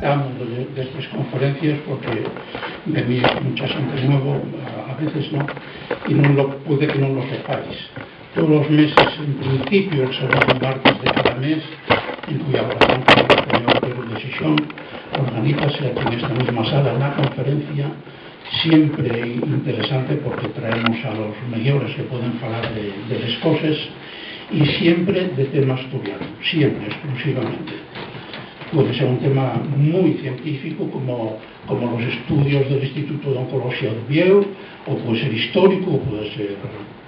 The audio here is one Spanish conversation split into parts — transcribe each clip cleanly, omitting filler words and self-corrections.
damos de estas conferencias porque venís mucha gente nueva, a veces no, y puede que no lo sepáis. Todos los meses, en principio, el segundo martes de cada mes, en colaboración con el Ateneo Perú de Xixón, organízase aquí en esta misma sala una conferencia siempre interesante porque traemos a los mejores que pueden falar de las cosas y siempre de tema asturiano, siempre, exclusivamente. Puede ser un tema muy científico como los estudios del Instituto de Oncología de Oviedo, o puede ser histórico, o puede ser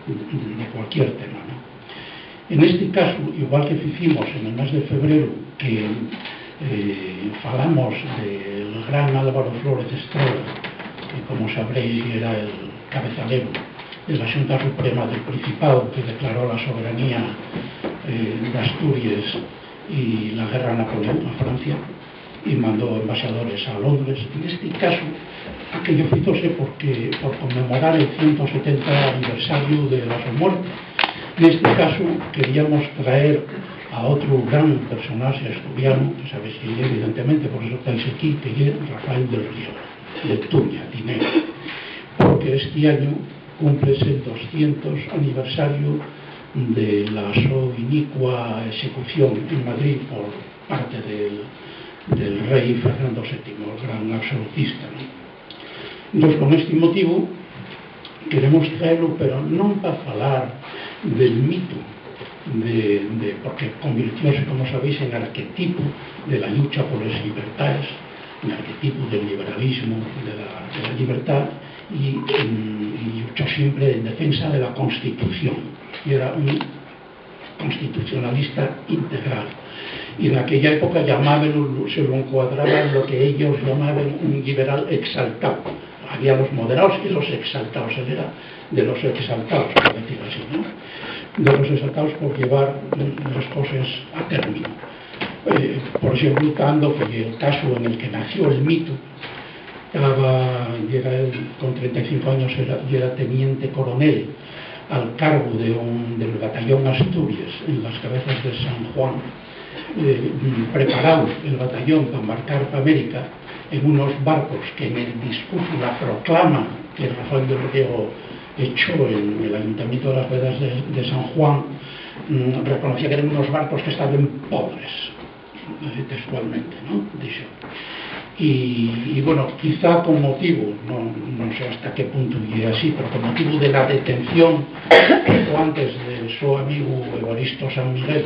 de cualquier tema, ¿no? En este caso, igual que hicimos en el mes de febrero, que falamos del gran Álvaro Flores Estrada, que como sabréis era el cabezalero de la Xunta Suprema del Principado, que declaró la soberanía de Asturias y la guerra a Napoleón, a Francia, y mandó embajadores a Londres. En este caso, aquello hízose por conmemorar el 170 aniversario de la su muerte. En este caso, queríamos traer a otro gran personaje asturiano, que sabéis que es, evidentemente, por eso estáis aquí, que es Rafael del Río, de Tuña, Tineo, porque este año cumple el 200 aniversario de la so inicua ejecución en Madrid por parte del rey Fernando VII, el gran absolutista, ¿no? Entonces, con este motivo, queremos traerlo, pero non para falar del mito, porque convirtióse, como sabéis, en arquetipo de la lucha por las libertades, en arquetipo del liberalismo, de la libertad, y luchó siempre en defensa de la Constitución. Y era un constitucionalista integral. Y en aquella época se lo encuadraban en lo que ellos llamaban un liberal exaltado. Había los moderados y los exaltados. Él era de los exaltados, por decirlo así, ¿no? De los exaltados por llevar las cosas a término. Por ejemplo, Cando, que el caso en el que nació el mito, llega él con 35 años, era teniente coronel al cargo del batallón Asturias en las cabezas de San Juan, preparado el batallón para embarcar para América en unos barcos que en el discurso, la proclama que Rafael del Río echó en el ayuntamiento de las Vedas de San Juan, reconocía que eran unos barcos que estaban pobres, textualmente, ¿no? Dicho. Y bueno, quizá con motivo, no sé hasta qué punto y así, pero con motivo de la detención poco antes de su amigo Evaristo San Miguel,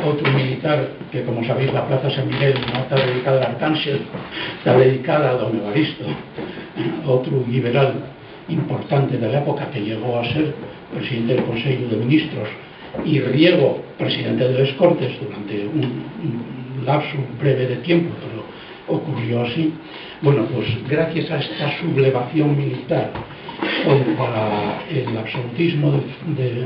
otro militar que, como sabéis, la Plaza San Miguel no está dedicada al Arcángel, está dedicada a don Evaristo, otro liberal importante de la época que llegó a ser presidente del Consejo de Ministros y Riego presidente de las Cortes durante un lapso breve de tiempo, pero ocurrió así. Bueno, pues gracias a esta sublevación militar contra el absolutismo de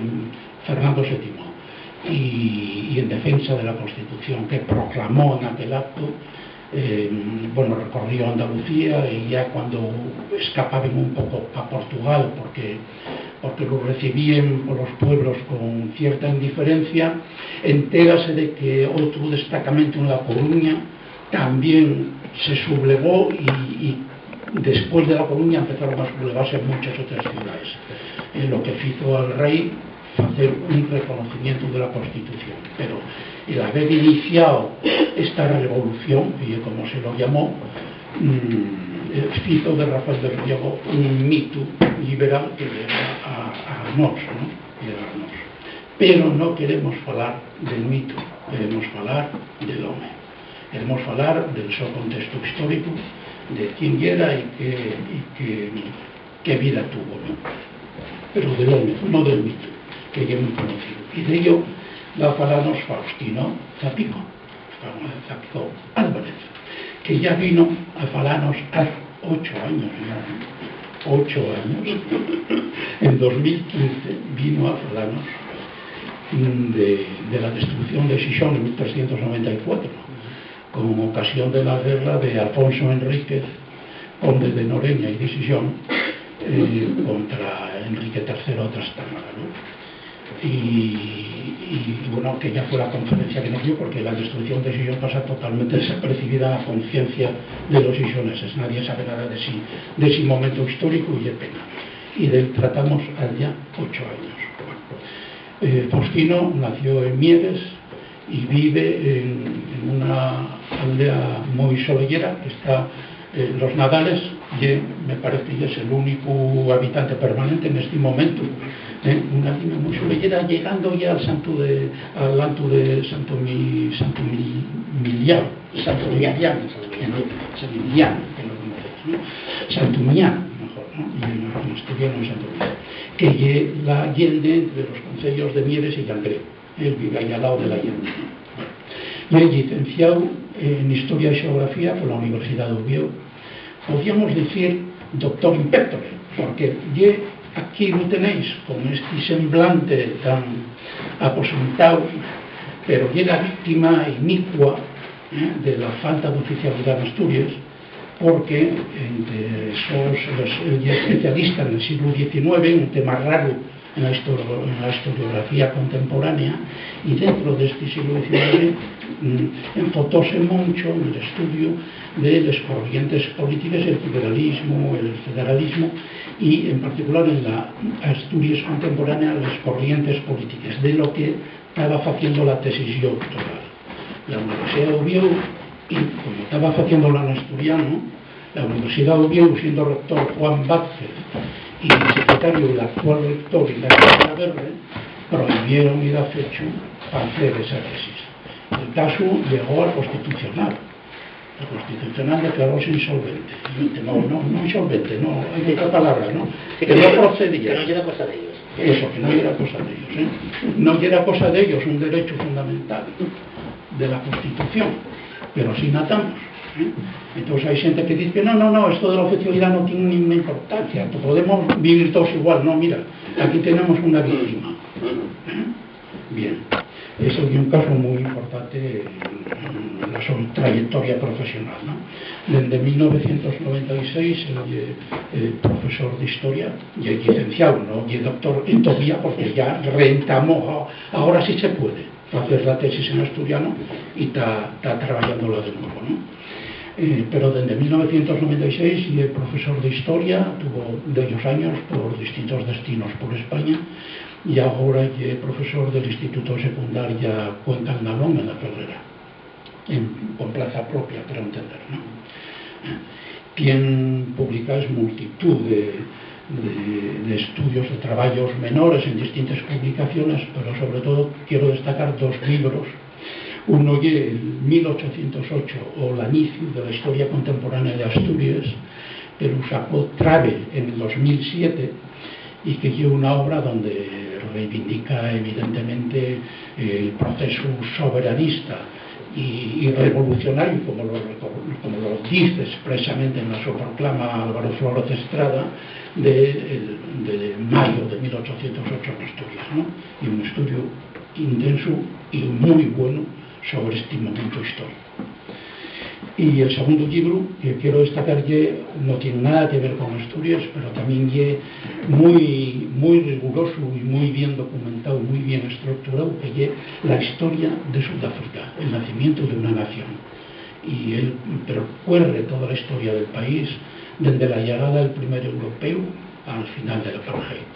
Fernando VII y en defensa de la Constitución que proclamó en aquel acto, bueno, recorrió Andalucía y ya cuando escapaban un poco a Portugal porque lo recibían por los pueblos con cierta indiferencia, entérase de que otro destacamento en La Coruña también se sublevó y después de La Coruña empezaron a sublevarse muchas otras ciudades, lo que hizo al rey hacer un reconocimiento de la Constitución. Pero el haber iniciado esta revolución, y como se lo llamó, hizo de Rafael del Río un mito liberal que llega a nos, ¿no? Pero no queremos falar del mito, queremos falar del hombre. Queremos falar del seu contexto histórico, de quién era y qué vida tuvo, ¿no? Pero del hombre, no del mito, que ya es muy conocido. Y de ello va a falarnos Faustino Zapico Álvarez, que ya vino a falarnos hace 8 años, ¿no? 8 años. En 2015 vino a falarnos de la destrucción de Xixón en 1394, con ocasión de la guerra de Alfonso Enríquez, conde de Noreña y de Xixón, contra Enrique III Trastámara, ¿no? Y y bueno, que ya fue la conferencia que nos dio, porque la destrucción de Sillón pasa totalmente desapercibida a la conciencia de los silloneses. Nadie sabe nada de ese momento histórico y de pena. Y de él tratamos allá 8 años. Bueno, Faustino nació en Mieres y vive en una aldea muy solellera que está en Los Nadales, y me parece que es el único habitante permanente en este momento. Una aldea muy solellera, llegando ya al Santo de Santumián, mejor, ¿no? Y en asturiano en Santumián, que es la Allende de los concellos de Mieres y Llangreo. Él vive ahí al lado de la Allende. Y es licenciado en Historia y Geografía por la Universidad de Oviedo. Podríamos decir doctor in pectore, porque aquí lo tenéis con este semblante tan aposentado, pero la víctima inicua de la falta de oficialidad en Asturias, porque entre el especialista en el siglo XIX, un tema raro en la historiografía contemporánea, y dentro de este siglo XIX enfotóse mucho en el estudio de las corrientes políticas, el liberalismo, el federalismo, y en particular en la Asturias contemporánea las corrientes políticas, de lo que estaba haciendo la tesis doctoral. La Universidad de Oviedo, y como estaba haciéndola en asturiano, la Universidad de Oviedo, siendo rector Juan Vázquez y secretario del actual rector Ignacio Verde, prohibieron ir a fecho hacer esa tesis. El caso llegó al Constitucional. El Constitucional declaróse insolvente. No insolvente, no, hay otra palabra, ¿no? Sí, que no procedía. Que no era cosa de ellos. Eso, que no era cosa de ellos. No era cosa de ellos, un derecho fundamental de la Constitución. Pero así natamos. Entonces hay gente que dice que no, esto de la oficialidad no tiene ninguna importancia, podemos vivir todos igual. No, mira, aquí tenemos una víctima. Bien, ese es un caso muy importante en la su trayectoria profesional, ¿no? Desde 1996 es profesor de historia, y es licenciado, no y es doctor en todavía, porque ya rentamos, ahora sí se puede hacer la tesis en asturiano y está trabajándola de nuevo, ¿no? Pero desde 1996 y es profesor de historia, tuvo de ellos años por distintos destinos por España, y ahora es profesor del Instituto Secundaria Cuenca Andalón en La Ferrera, con plaza propia, para entender, ¿no? Tiene publicadas multitud de estudios, de trabajos menores en distintas publicaciones, pero sobre todo quiero destacar 2 libros. Uno es el 1808, o la inicio de la historia contemporánea de Asturias, que lo sacó Trave en el 2007, y que es una obra donde reivindica evidentemente el proceso soberanista y revolucionario, como lo dice expresamente en la su proclama Álvaro Flórez Estrada, de mayo de 1808 en Asturias, ¿no? Y un estudio intenso y muy bueno sobre este momento histórico. Y el segundo libro que quiero destacar no tiene nada que ver con Asturias, pero también es muy riguroso y muy bien documentado, muy bien estructurado, que es la historia de Sudáfrica, el nacimiento de una nación. Y él percorre toda la historia del país, desde la llegada del primer europeo al final del apartheid.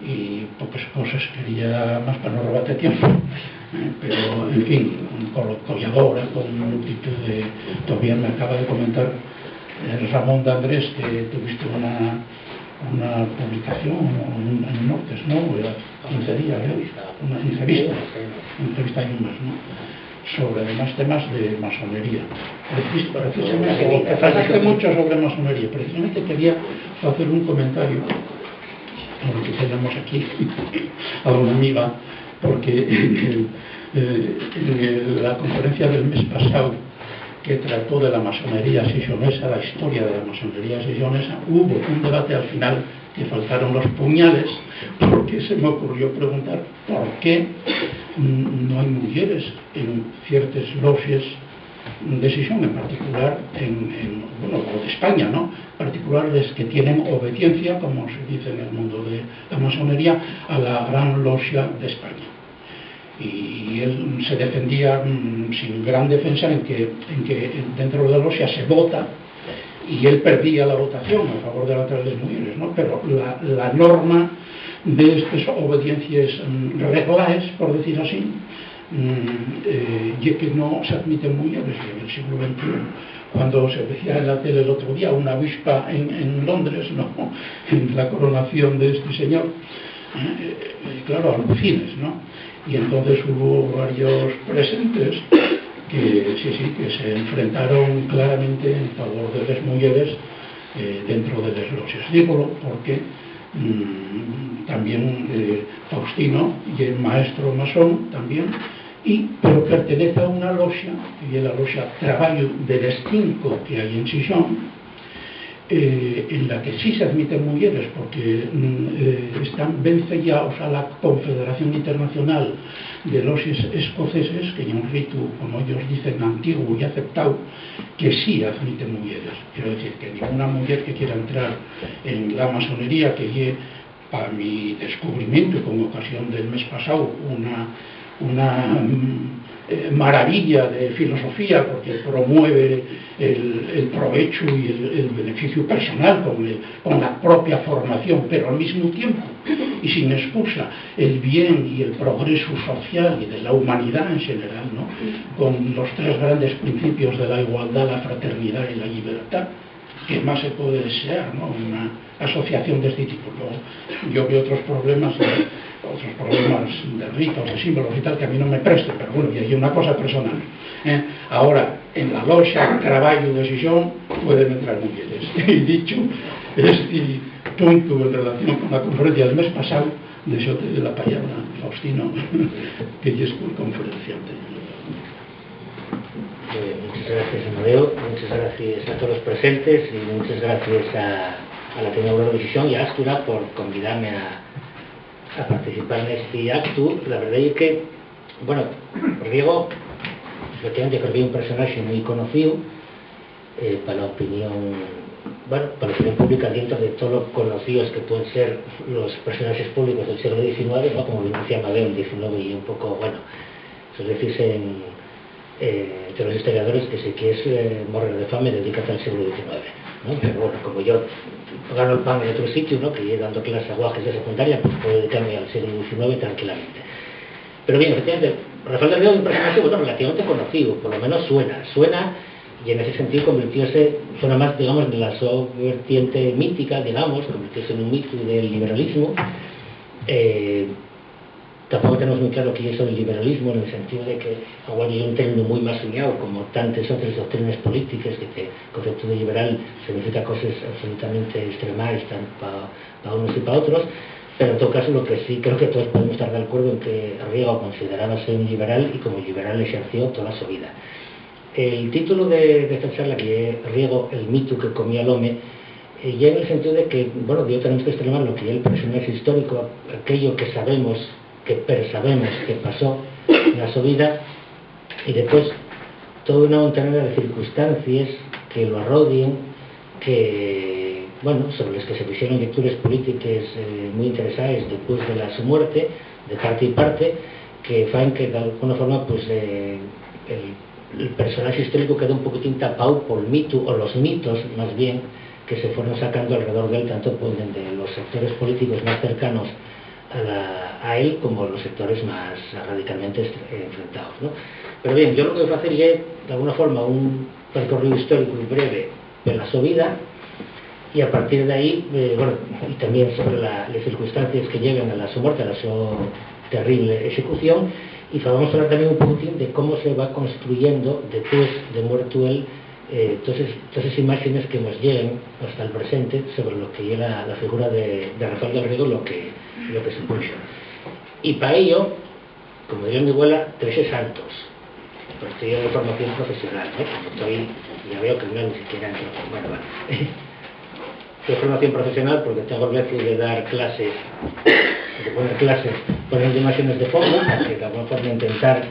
Y pocas cosas quería más para no robarte tiempo, pero en fin, con ahora con multitud de... Todavía me acaba de comentar Ramón de Andrés que tuviste una publicación en Nortes, ¿no? 15 días, una entrevista y un mes, ¿no? Sobre además temas de masonería. Precisamente, pasaste mucho sobre masonería. Precisamente quería hacer un comentario a lo que tenemos aquí, a una amiga, porque en la conferencia del mes pasado, que trató de la masonería sillonesa, la historia de la masonería sillonesa, hubo un debate al final que faltaron los puñales, porque se me ocurrió preguntar por qué no hay mujeres en ciertas logias de Sillón, en particular o de España, ¿no? Particulares que tienen obediencia, como se dice en el mundo de la masonería, a la Gran Logia de España. y él se defendía sin gran defensa en que dentro de la logia se vota y él perdía la votación a favor de la entrada de las mujeres, ¿no? Pero la norma de estas obediencias reglaes, por decir así, y que no se admiten mujeres en el siglo XXI. Cuando se decía en la tele el otro día una avispa en Londres, ¿no? En la coronación de este señor, claro, alucines, ¿no? Y entonces hubo varios presentes que se enfrentaron claramente en favor de las mujeres dentro de las logias. Dígolo porque también Faustino y el maestro masón también, pero pertenece a una logia, que es la logia Traballo de las 5 que hay en Xixón, en la que sí se admiten mujeres porque están ben sellados a la Confederación Internacional de los Escoceses, que es un rito, como ellos dicen, antiguo y aceptado, que sí admiten mujeres. Quiero decir que ninguna mujer que quiera entrar en la masonería, que lleve, para mi descubrimiento y con ocasión del mes pasado, una maravilla de filosofía, porque promueve el provecho y el beneficio personal con la propia formación, pero al mismo tiempo y sin excusa el bien y el progreso social y de la humanidad en general, ¿no? Con los 3 grandes principios de la igualdad, la fraternidad y la libertad. ¿Qué más se puede desear, ¿no? Una asociación de este tipo? Yo veo otros problemas de ritos, de símbolos y tal, que a mí no me presten, pero bueno, y hay una cosa personal. Ahora, en la logia Traballo de Xixón pueden entrar mujeres. Y dicho este punto en relación con la conferencia del mes pasado, de la palabra Faustino, que es el conferenciante. Muchas gracias, Amadeo, muchas gracias a todos los presentes y muchas gracias a la Tenedora de Xixón y a Astura por convidarme a participar en este acto. La verdad es que, bueno, Riego, efectivamente creo que es un personaje muy conocido para la opinión, bueno, para la opinión pública dentro de todos los conocidos que pueden ser los personajes públicos del siglo XIX, ¿no? Como bien decía Amadeo, el XIX y un poco, bueno, eso es decirse entre los historiadores que si quieres morir de fame, dedícate al siglo XIX, ¿no? Pero bueno, como yo gano el pan en otro sitio, ¿no? Que dando clases a guajes de secundaria, pues puedo dedicarme al siglo XIX tranquilamente. Pero bien, efectivamente, Rafael del Río es un personaje, bueno, relativamente conocido, por lo menos suena, y en ese sentido suena más, digamos, en la vertiente mítica, digamos, convirtióse en un mito del liberalismo. Tampoco tenemos muy claro qué es el liberalismo, en el sentido de que igual hay un término muy más soñado, como tantas otras doctrinas políticas, que el concepto de liberal significa cosas absolutamente extremadas, para unos y para otros, pero en todo caso lo que sí creo que todos podemos estar de acuerdo en que Riego consideraba ser un liberal y como liberal ejerció toda su vida. El título de esta charla, que es Riego, el mito que comía el home, ya en el sentido de que, bueno, yo tenemos que extremar lo que es el personaje histórico, aquello que sabemos, que persabemos que pasó en su vida, y después toda una montaña de circunstancias que lo arrodien, que, bueno, sobre las que se hicieron lecturas políticas muy interesadas después de su muerte, de parte y parte, que fan que de alguna forma pues el personaje histórico queda un poquitín tapado por el mito, o los mitos más bien, que se fueron sacando alrededor de él, tanto pues, de los sectores políticos más cercanos a él como los sectores más radicalmente enfrentados, ¿no? Pero bien, yo lo que voy a hacer es de alguna forma un recorrido histórico y breve de la su vida, y a partir de ahí, bueno, y también sobre las circunstancias que llegan a su muerte, a su terrible ejecución, y vamos a hablar también un poquitín de cómo se va construyendo después de muerto él todas esas imágenes que nos llegan hasta el presente sobre lo que es la figura de Rafael del Río, lo que supuso. Y para ello, como diría mi abuela, 13 santos. Pues estoy de formación profesional, ¿no? Como estoy, ya veo que no ni siquiera entro. Bueno, vale. Soy formación profesional porque tengo el reto de dar clases, de poner clases, poner imágenes de fondo, para que de alguna forma intentar,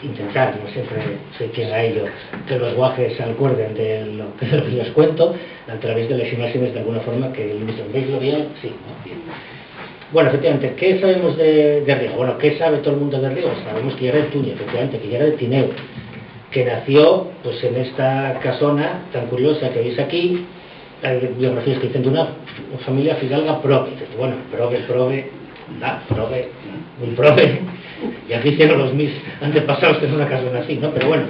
no siempre soy quien a ello, que los guajes se acuerden de lo que les cuento, a través de las imágenes de alguna forma que ilustren. ¿Veis lo bien? Sí, ¿no? Bien. Bueno, efectivamente, ¿qué sabemos de Riego? Bueno, ¿qué sabe todo el mundo de Riego? Sabemos que ya era de Tuño, efectivamente, que ya era de Tineo, que nació pues en esta casona tan curiosa que veis aquí. Hay biografías que dicen de una familia fidalga prove. Bueno, prove, muy prove. Y aquí hicieron los mis antepasados que es una casona así, ¿no? Pero bueno.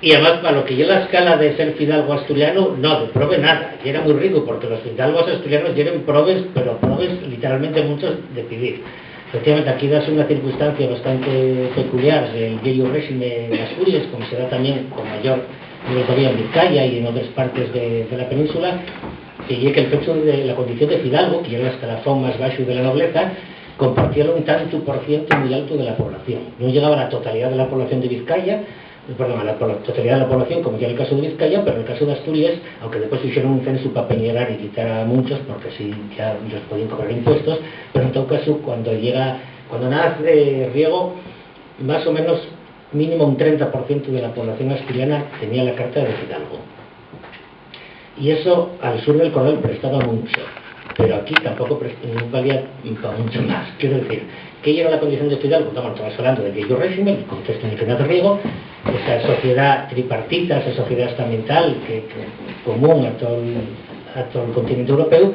Y además, para lo que yo la escala de ser fidalgo asturiano, no, de prove nada. Y era muy rico, porque los fidalgos asturianos eran proves, pero proves literalmente muchos de pedir. Efectivamente, aquí das una circunstancia bastante peculiar del viejo régimen de Asturias, como se da también con mayor nivel todavía en Vizcaya y en otras partes de la península, y es que el hecho de la condición de fidalgo, que era el escalafón más bajo de la nobleza, compartía un tanto por ciento muy alto de la población. No llegaba a la totalidad de la población de Vizcaya, perdón, a la totalidad de la población, como ya en el caso de Vizcaya, pero en el caso de Asturias, aunque después hicieron un censo para peniorar y quitar a muchos, porque así ya les podían cobrar impuestos, pero en todo caso, cuando nace Riego, más o menos mínimo un 30% de la población asturiana tenía la carta de fidalgo. Y eso al sur del Cordel prestaba mucho, pero aquí tampoco valía para mucho más. Quiero decir, ¿qué era la condición de fidalgo? Estamos hablando del viejo régimen, el contexto nacional de Riego, esa sociedad tripartita, esa sociedad estamental que común a todo el continente europeo,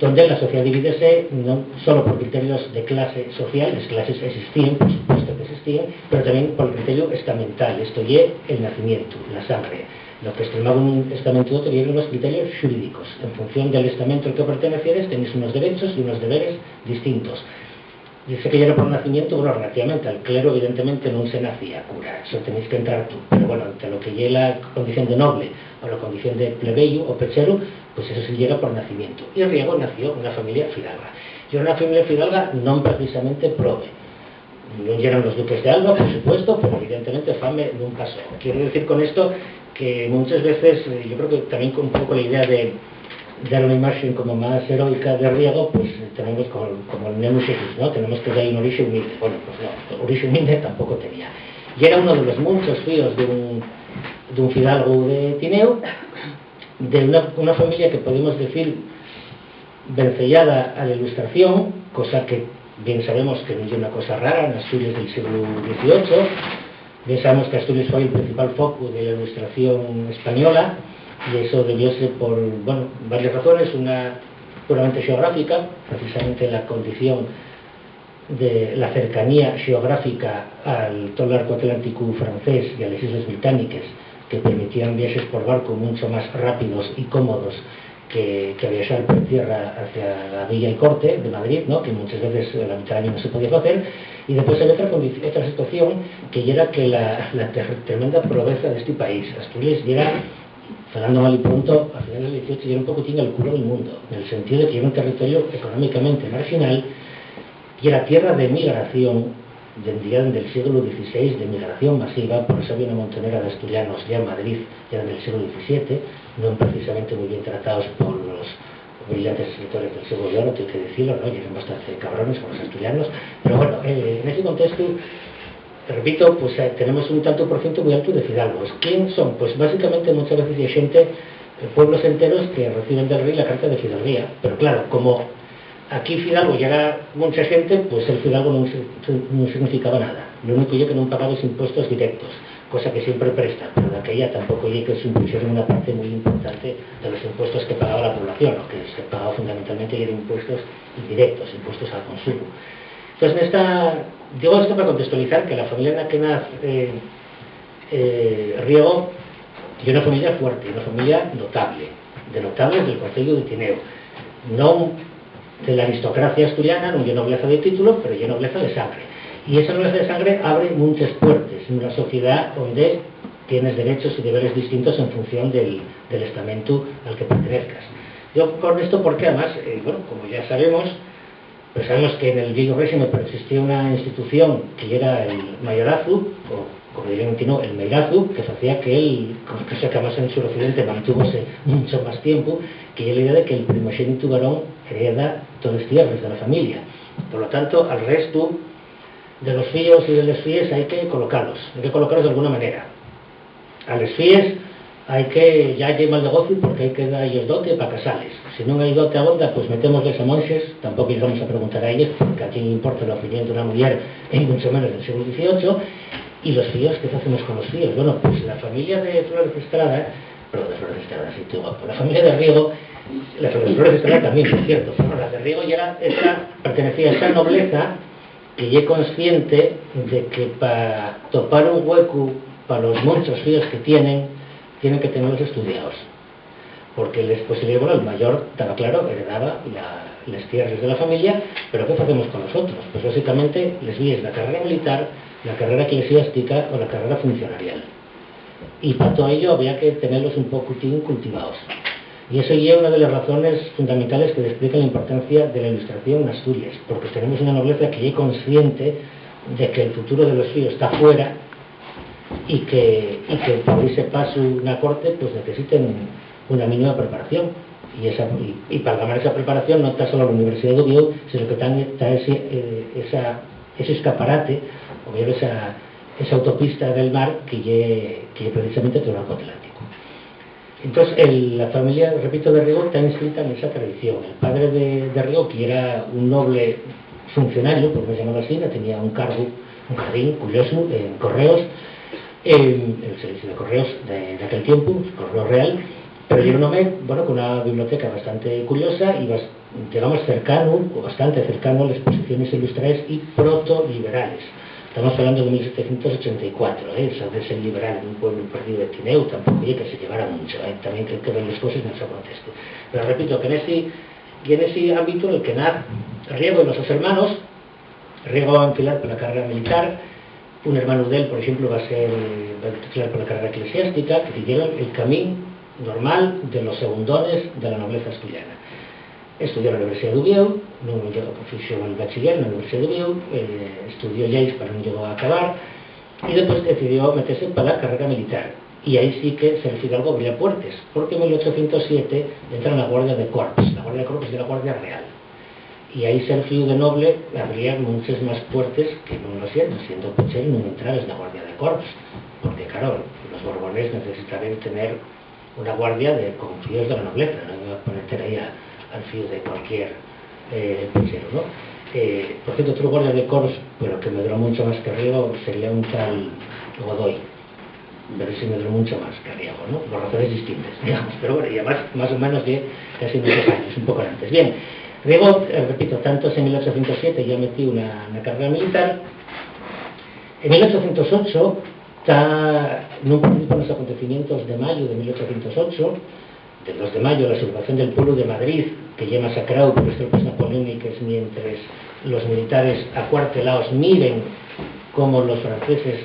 donde la sociedad divídese no solo por criterios de clase social, las clases existían, por supuesto que existían, pero también por el criterio estamental, esto es el nacimiento, la sangre. Lo que extremaba un estamento y otro eran los criterios jurídicos. En función del estamento al que pertenecieres, tenéis unos derechos y unos deberes distintos. Dice que ya era por nacimiento, bueno, relativamente al clero evidentemente no se nacía cura, eso tenéis que entrar tú, pero bueno, ante lo que llega la condición de noble o la condición de plebeyo o pechero, pues eso sí llega por nacimiento. Y Riego nació en una familia fidalga. Y era una familia fidalga no precisamente prove. No eran los duques de Alba, por supuesto, pero evidentemente fame nunca pasó. Quiero decir con esto que muchas veces, yo creo que también con un poco la idea de dar una imagen como más heroica de Riego, pues tenemos como el Nemus Jesús, ¿no? Tenemos que dar un origen humilde. Bueno, pues no, origen humilde tampoco tenía. Y era uno de los muchos fíos de un fidalgo de Tineo, de una familia que podemos decir vencellada a la Ilustración, cosa que bien sabemos que no es una cosa rara en Asturias del siglo XVIII. Bien sabemos que Asturias fue el principal foco de la Ilustración española, y eso debióse por varias razones, una puramente geográfica, precisamente la condición de la cercanía geográfica al todo el arco atlántico francés y a las islas británicas, que permitían viajes por barco mucho más rápidos y cómodos que viajar por tierra hacia la Villa y Corte de Madrid, ¿no? Que muchas veces la mitad del año no se podía hacer. Y después hay otra situación, que era que la tremenda pobreza de este país. Asturias era, hablando mal y pronto, a finales del 18 era un poquitín el culo del mundo, en el sentido de que era un territorio económicamente marginal y era tierra de migración, desde el siglo XVI, de migración masiva. Por eso había una montonera de asturianos ya en Madrid, ya en el siglo XVII, no precisamente muy bien tratados por los brillantes escritores del siglo de oro, tengo que decirlo, ¿no? Y eran bastante cabrones con los asturianos, pero bueno, en ese contexto, repito, pues tenemos un tanto por ciento muy alto de fidalgos. ¿Quién son? Pues básicamente muchas veces hay gente, pueblos enteros que reciben del rey la carta de fidalguía, pero claro, como aquí fidalgo llega mucha gente, pues el fidalgo no significaba nada. Lo único que no pagaba es impuestos directos, cosa que siempre presta, pero de aquella tampoco llega que se impusieron una parte muy importante de los impuestos que pagaba la población, lo que se pagaba fundamentalmente eran impuestos indirectos, impuestos al consumo. Entonces, digo esto para contextualizar que la familia en la que nace Riego es una familia fuerte, una familia notable, de notables del concello de Tineo, no de la aristocracia asturiana, no hay nobleza de título, pero hay nobleza de sangre. Y esa nobleza de sangre abre muchas puertas en una sociedad donde tienes derechos y deberes distintos en función del estamento al que pertenezcas. Yo con esto porque además, como ya sabemos, pues sabemos que en el viejo régimen existía una institución que era el mayorazgo, o como dirían el meirazgo, que hacía que él, cosa que además en el suroccidente mantúvose mucho más tiempo, que es la idea de que el primogénito varón hereda todas las tierras de la familia. Por lo tanto, al resto de los fíos y de las fíes hay que colocarlos de alguna manera. A los fíes ya hai mal negocio porque hai que darlles dote para casales. Se non hai dote a bonda, pois metémosles a monxes, tampouco lles vamos a preguntar a ellos, porque a quien importa la opinión de una muller en mucho menos del siglo XVIII. Y los fíos, ¿qué hacemos con los fíos? Bueno, pues la familia de Flores de Estrada, perdón, de Flores de Estrada, sí, estoy guapo, la familia de Riego, la de Flores de Estrada también, por cierto, pero la de Riego ya pertenecía a esa nobleza que ya consciente de que para topar un hueco para los muchos fíos que tienen que tenerlos estudiados. Porque les posibilidad, bueno, el mayor, estaba claro, heredaba las tierras de la familia, pero ¿qué hacemos con los otros? Pues básicamente les vies la carrera militar, la carrera eclesiástica o la carrera funcionarial. Y para todo ello había que tenerlos un poquitín cultivados. Y eso ya es una de las razones fundamentales que explican la importancia de la ilustración en Asturias, porque tenemos una nobleza que ya es consciente de que el futuro de los fíos está fuera y que para abrirse paso una corte pues necesiten una mínima preparación. Y para ganar esa preparación no está solo la Universidad de Oviedo, sino que también está ese escaparate, o bien esa autopista del mar que precisamente todo el arco atlántico. Entonces, la familia, repito, de Riego está inscrita en esa tradición. El padre de Riego, que era un noble funcionario, por llamarlo así, tenía un cargo, un jardín curioso en Correos, el servicio de Correos de aquel tiempo, Correo Real, pero era un hombre, bueno, con una biblioteca bastante curiosa y digamos cercano, o bastante cercano a las posiciones ilustradas y proto-liberales. Estamos hablando de 1784, eso de ser liberal en un pueblo perdido de Tineu, tampoco hay que se llevara mucho, también hay que ver las cosas en ese contexto. Pero repito, que en ese ámbito en el que Riego y los dos hermanos, Riego va a enfilar por la carrera militar, un hermano de él, por ejemplo, va a enfilar por la carrera eclesiástica, que siguieron el camino normal de los segundones de la nobleza asturiana. Estudió en la Universidad de Oviedo, non llegó a fijar el bachiller en la Universidad de Oviedo, estudió Lleis, pero no llegó a acabar, y después decidió meterse para la carrera militar. Y ahí sí que Ser Fidalgo abría puertas, porque en 1807 entra en la Guardia de Corps. La Guardia de Corps es de la Guardia Real. Y ahí Ser Fiu de Noble abría muchas más puertas que no lo siendo puchero no entrar en la Guardia de Corps. Porque claro, los borbones necesitaban tener una guardia con fíos de la nobleza, no iba a poner ahí al fío de cualquier puchero, ¿no? Por cierto, otro guardia de Corps, pero que me duró mucho más que Riego, sería un tal Godoy. Pero sí me duró mucho más que Riego, ¿no? Por razones distintas, digamos. Pero bueno, ya más o menos de casi muchos años, un poco antes. Bien, Riego, repito, tanto en 1807 ya metí una carrera militar. En 1808 no participa en los acontecimientos de mayo de 1808, del 2 de mayo, la sublevación del pueblo de Madrid, que ya masacrado por las tropas napoleónicas, mientras los militares acuartelados miren cómo los franceses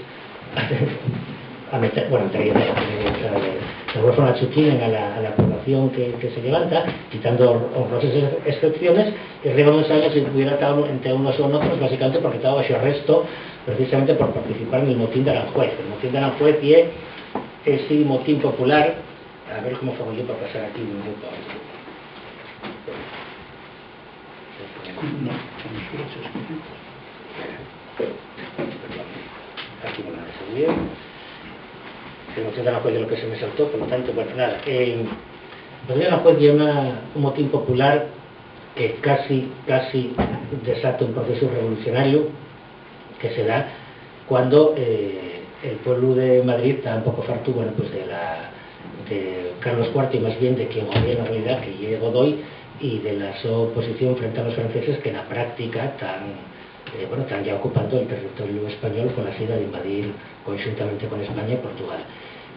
de alguna forma achuquinen a la población que se levanta, quitando honrosas excepciones, y Riego no sabe si pudiera estar entre unos o otros, básicamente porque estaba bajo arresto precisamente por participar en el motín de Aranjuez. El motín de Aranjuez y ese motín popular, a ver cómo fue yo para pasar aquí un minuto. Aquí me lo han hecho bien. El motín de Aranjuez es lo que se me saltó, por lo tanto, bueno, nada. El motín de Aranjuez lleva un motín popular que casi desata un proceso revolucionario que se da cuando el pueblo de Madrid está un poco farto, bueno, pues de Carlos IV y más bien de quien gobierna en realidad, que llega Godoy, y de la oposición frente a los franceses que en la práctica están ya ocupando el territorio español con la idea de invadir conjuntamente con España y Portugal.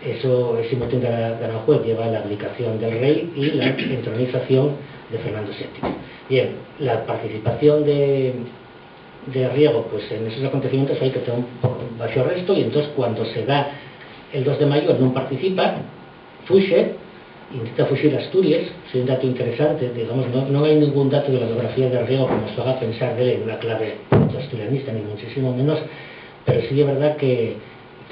Ese motín de Aranjuez lleva a la abdicación del rey y la entronización de Fernando VII. Bien, la participación de Riego, pues en esos acontecimientos hay que tener un bajo arresto, y entonces cuando se da el 2 de mayo él no participa, fuxe, intenta fuxir a Asturias. Es un dato interesante, digamos, no hay ningún dato de la biografía de Riego que nos haga pensar de él en una clave asturianista, ni muchísimo menos, pero sí es verdad que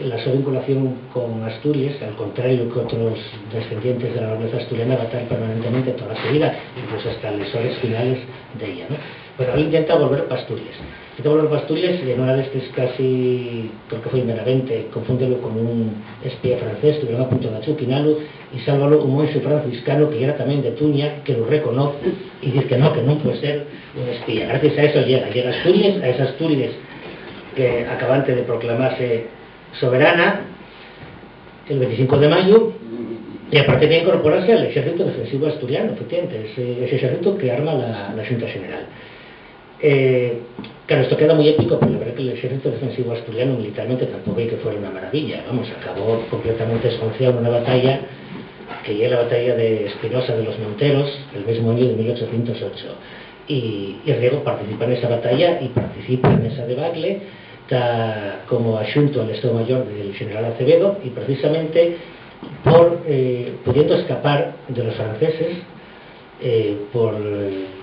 la su vinculación con Asturias, al contrario que otros descendientes de la nobleza asturiana, va a estar permanentemente toda su vida, incluso hasta las horas finales de ella, ¿no? Pero él intenta volver para Asturias. Este volver para Asturias y en una de estas casi, creo que fue meramente, confúndelo con un espía francés, estuvieron a punto de achuquinalo y sálvalo un monje franciscano que era también de Tuña, que lo reconoce y dice que no puede ser un espía. Gracias a eso llega a Asturias, a esas Asturias que acabante de proclamarse soberana el 25 de mayo, y aparte de incorporarse al ejército defensivo asturiano, efectivamente, ese ejército que arma la Junta General. Claro, esto queda muy épico, pero la verdad que el ejército defensivo asturiano militarmente tampoco hay que fuera una maravilla, vamos, acabó completamente esconciado en una batalla que es la batalla de Espinosa de los Monteros, el mismo año de 1808, y Riego participa en esa batalla y participa en esa debacle, está como asunto al Estado Mayor del general Acevedo, y precisamente pudiendo escapar de los franceses, por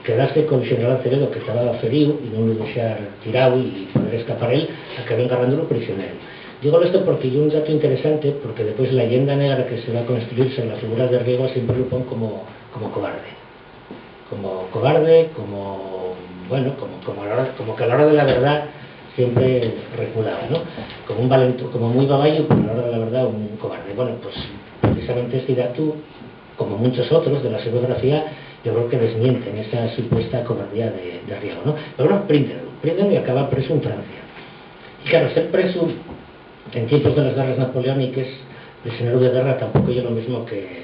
quedarse con el general Acevedo, que estaba ferido y no lo dejar tirado y poder escapar él, acabó agarrándolo prisionero. Digo esto porque hay un dato interesante, porque después la leyenda negra que se va a construir sobre la figura de Riego siempre lo pone como cobarde, como que a la hora de la verdad siempre reculaba, ¿no? Como un valentón, como muy baballo, pero a la hora de la verdad un cobarde. Bueno, pues precisamente este dato, como muchos otros de la biografía, yo creo que desmienten esa supuesta cobardía de Riego, ¿no? Pero bueno, príndelo y acaba preso en Francia. Y claro, ser preso en tiempos de las guerras napoleónicas, prisionero de guerra, tampoco es lo mismo que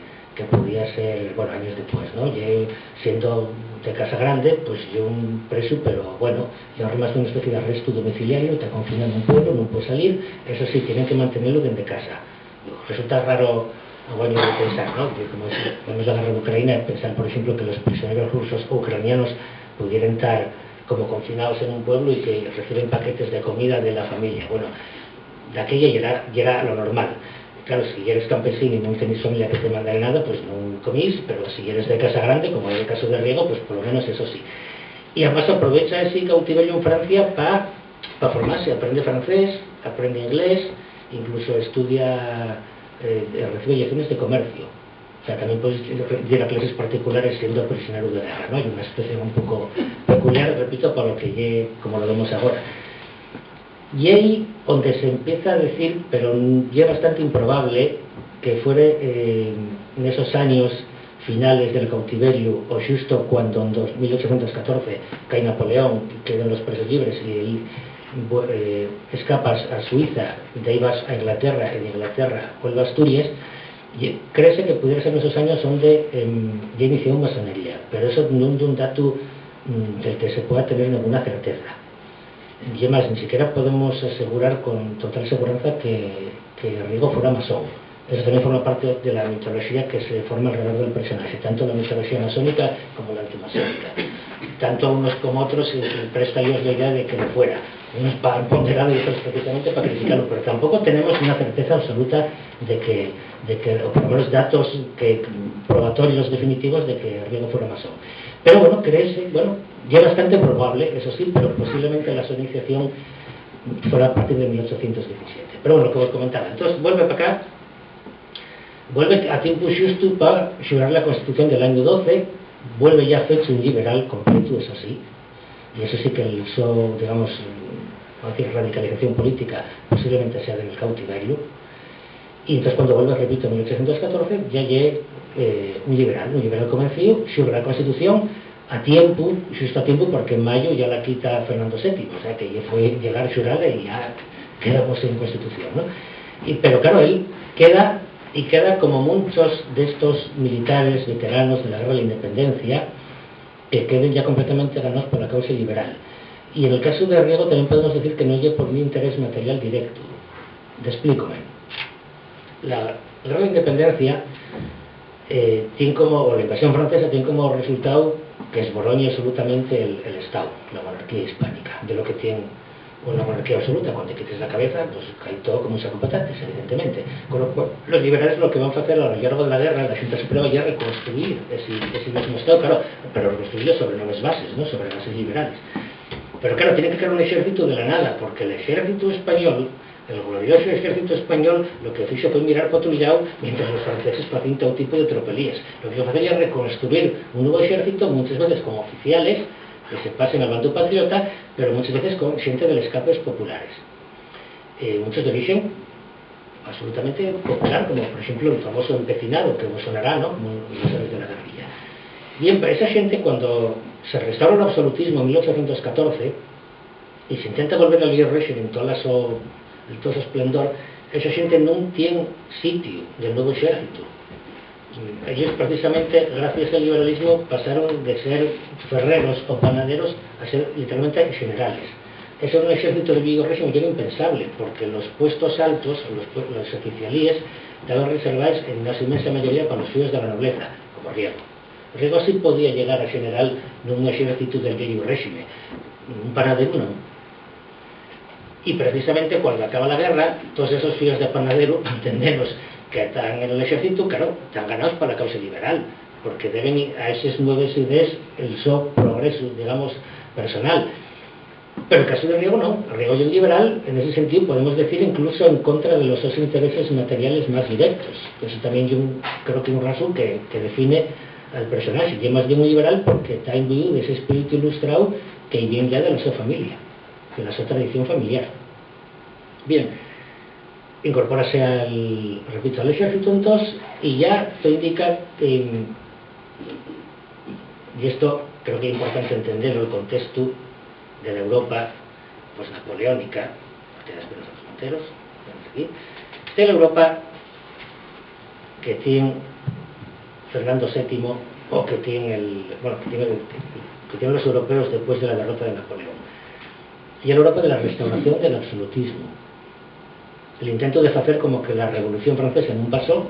podía ser, bueno, años después, ¿no? Yo, siendo de casa grande, pues yo un preso, pero bueno, ya más de una especie de arresto domiciliario, te confinan en un pueblo, no puedes salir, eso sí, tienen que mantenerlo desde casa. Resulta raro, bueno, de pensar, ¿no? Que como vemos la guerra de Ucrania, pensar, por ejemplo, que los prisioneros rusos o ucranianos pudieran estar como confinados en un pueblo y que reciben paquetes de comida de la familia. Bueno, de aquella llega lo normal. Claro, si eres campesino y no tenéis familia que te mande nada, pues no comís, pero si eres de casa grande, como es el caso de Riego, pues por lo menos eso sí. Y además aprovecha ese cautiverio en Francia para formarse, aprende francés, aprende inglés, incluso estudia, recibe lecciones de comercio. O sea, también puedes ir a clases particulares siendo prisionero de guerra, ¿no? Hay una situación un poco peculiar, repito, para lo que como lo vemos ahora. Y ahí donde se empieza a decir, pero ya es bastante improbable que fuera en esos años finales del cautiverio, o justo cuando en 1814 cae Napoleón, quedan los presos libres y él escapas a Suiza, de ahí vas a Inglaterra, y de Inglaterra vuelve a Asturias, y crece que pudiera ser en esos años donde ya inició masonería, pero eso no es un dato del que se pueda tener ninguna certeza. Y además, ni siquiera podemos asegurar con total seguridad que Riego fuera masón. Eso también forma parte de la mitología que se forma alrededor del personaje, tanto la mitología masónica como la antimasónica. Tanto unos como otros presta Dios la idea de que lo fuera. Unos para ponderar y otros precisamente para criticarlo, pero tampoco tenemos una certeza absoluta de que o por lo menos datos probatorios definitivos de que Riego fuera masón. Pero bueno, ya bastante probable, eso sí, pero posiblemente la iniciación fuera a partir de 1817. Pero bueno, lo que os comentaba. Entonces, vuelve para acá, vuelve a tiempo justo para jurar la Constitución del año 12, vuelve ya fecho un liberal completo, eso sí, y eso sí que el digamos, vamos a decir, radicalización política posiblemente sea del cautiverio. Y entonces cuando vuelve, repito, en 1814, ya llega un liberal convencido, sobre la Constitución, a tiempo, justo a tiempo, porque en mayo ya la quita Fernando VII, o sea que ya fue llegar a jurada y ya quedamos en Constitución, ¿no? Pero claro, él queda como muchos de estos militares veteranos de la guerra de la independencia, que queden ya completamente ganados por la causa liberal. Y en el caso de Riego también podemos decir que no llega por un interés material directo. Te explícome. La guerra de independencia tiene o la invasión francesa tiene como resultado que esboroña absolutamente el Estado, la monarquía hispánica, de lo que tiene una monarquía absoluta. Cuando quites la cabeza, pues cae todo como un saco de patatas, evidentemente. Con lo cual, los liberales lo que van a hacer a lo largo de la guerra, la Junta Suprema ya reconstruir ese mismo Estado, claro, pero reconstruirlo sobre nuevas bases, ¿no? Sobre bases liberales. Pero claro, tiene que crear un ejército de la nada, porque el ejército español, el glorioso ejército español, lo que hizo fue mirar para otro lado mientras los franceses hacían todo tipo de tropelías. Lo que hizo hacer es reconstruir un nuevo ejército, muchas veces como oficiales, que se pasen al bando patriota, pero muchas veces con xente de escapes populares. Muchos de origen absolutamente popular, como por ejemplo el famoso empecinado, que vos sonará, ¿no? Como los héroes de la guerrilla. Bien, para esa gente, cuando se restaura el absolutismo en 1814 y se intenta volver al viejo régimen en todo su esplendor, esa gente non tiene sitio del nuevo ejército. Ellos precisamente, gracias al liberalismo, pasaron de ser ferreros o panaderos a ser literalmente generales. Eso en un ejército del viejo régimen era impensable, porque los puestos altos, los oficialíes, estaban reservados en una inmensa mayoría para los fíos de la nobleza, como Riego. Riego sí podía llegar a general en un ejército del viejo régimen, un panadero no. Y precisamente cuando acaba la guerra, todos esos fíos de panadero, entendemos que están en el ejército, claro, están ganados para la causa liberal, porque deben a esas nuevas ideas el progreso, digamos, personal. Pero el caso de Riego no. Riego y el liberal, en ese sentido, podemos decir incluso en contra de los intereses materiales más directos. Eso también yo creo que es un rasgo que define al personaje. Y es más bien un liberal porque está imbuido de ese espíritu ilustrado que viene ya de la su familia, de la su tradición familiar. Bien, incorpórase al ejército entonces, y ya te indica, y esto creo que es importante entenderlo, el contexto de la Europa pues napoleónica, Mateas de los Monteros, de la Europa que tiene Fernando VII, o que tiene que tienen los europeos después de la derrota de Napoleón, y la Europa de la restauración del absolutismo, el intento de hacer como que la Revolución Francesa non pasó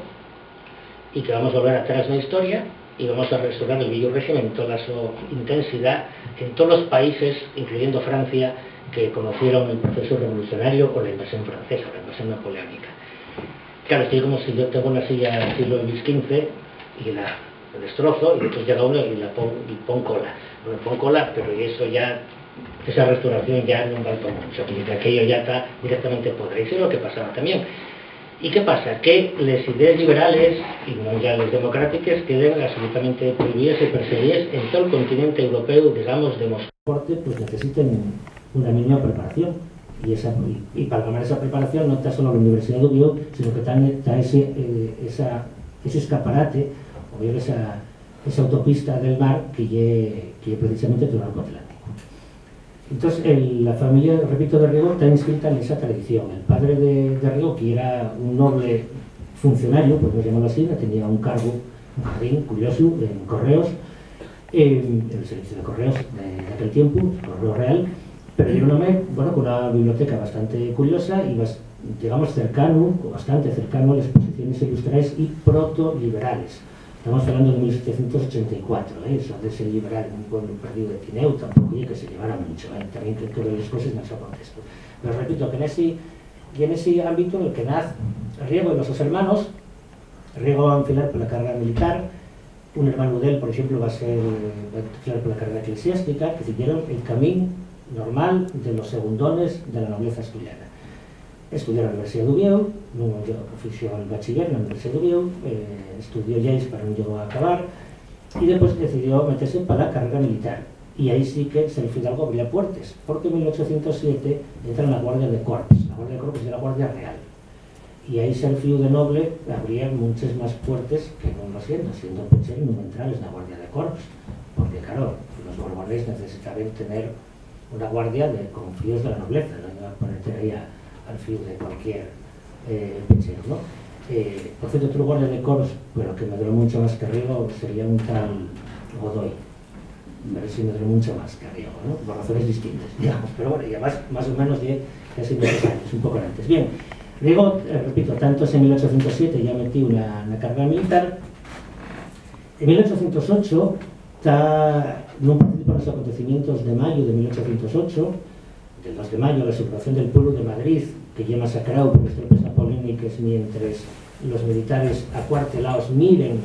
y que vamos a volver atrás en la historia y vamos a restaurar el viejo régimen en toda su intensidad en todos los países, incluyendo Francia, que conocieron el proceso revolucionario o la invasión francesa, la invasión napoleónica. Claro, estoy como si yo tengo una silla del siglo XV y la destrozo, y después llega uno y la pon cola. Bueno, pon cola, pero eso ya, esa restauración ya no va para mucho, porque aquello ya está directamente podrido. Eso es lo que pasaba también. ¿Y qué pasa? Que las ideas liberales, y no ya las democráticas, quedan absolutamente prohibidas y perseguidas en todo el continente europeo, digamos, de Moscú. Pues necesitan una mínima preparación. Y para tomar esa preparación no está solo la Universidad de Oviedo, sino que está ese escaparate, o bien esa autopista del mar que es precisamente todo el arco atlántico. Entonces, la familia, repito, de Riego está inscrita en esa tradición. El padre de Riego, que era un noble funcionario, podemos llamarlo así, tenía un cargo, un jardín curioso en Correos, en el servicio de Correos de aquel tiempo, Correo Real, pero era un hombre, bueno, con una biblioteca bastante curiosa y digamos bastante cercano a las posiciones ilustradas y proto-liberales. Estamos hablando de 1784, eso de ser liberal en un pueblo perdido de Tineu, tampoco hay que se llevara mucho, también creo que ver las cosas en ese contexto. Pero repito, que en ese ámbito en el que nace Riego y los dos hermanos, Riego va a enfilar por la carrera militar, un hermano de él, por ejemplo, va a enfilar por la carrera eclesiástica, que siguieron el camino normal de los segundones de la nobleza asturiana. Estudió en la Universidad de Oviedo, luego ofició el bachiller en la Universidad de Oviedo, estudió Lleis, pero no llegó a acabar, y después decidió meterse para la carrera militar. Y ahí sí que se le Fidalgo abría puertas, porque en 1807 entra en la Guardia de Corps. La Guardia de Corps es la Guardia Real. Y ahí ser fiu de noble habría muchas más puertas que no lo siendo Pechero no entrar en la Guardia de Corps. Porque claro, los borbones necesitaban tener una guardia con fíos de la nobleza, no iba a ponerte ahí al fío de cualquier Pechero, ¿no? Por cierto, otro guardia de Corps, pero que me duró mucho más que Riego, sería un tal Godoy. Pero sí me duró mucho más que Riego, ¿no? Por razones distintas, digamos. Pero bueno, y además más o menos de casi 2 años, un poco antes. Bien, Riego, repito, tanto es en 1807 ya metí una carrera militar. En 1808 no participa en los acontecimientos de mayo de 1808, del 2 de mayo, la sublevación del pueblo de Madrid, que ya masacrado por las tropas napoleónicas, mientras los militares acuartelados miren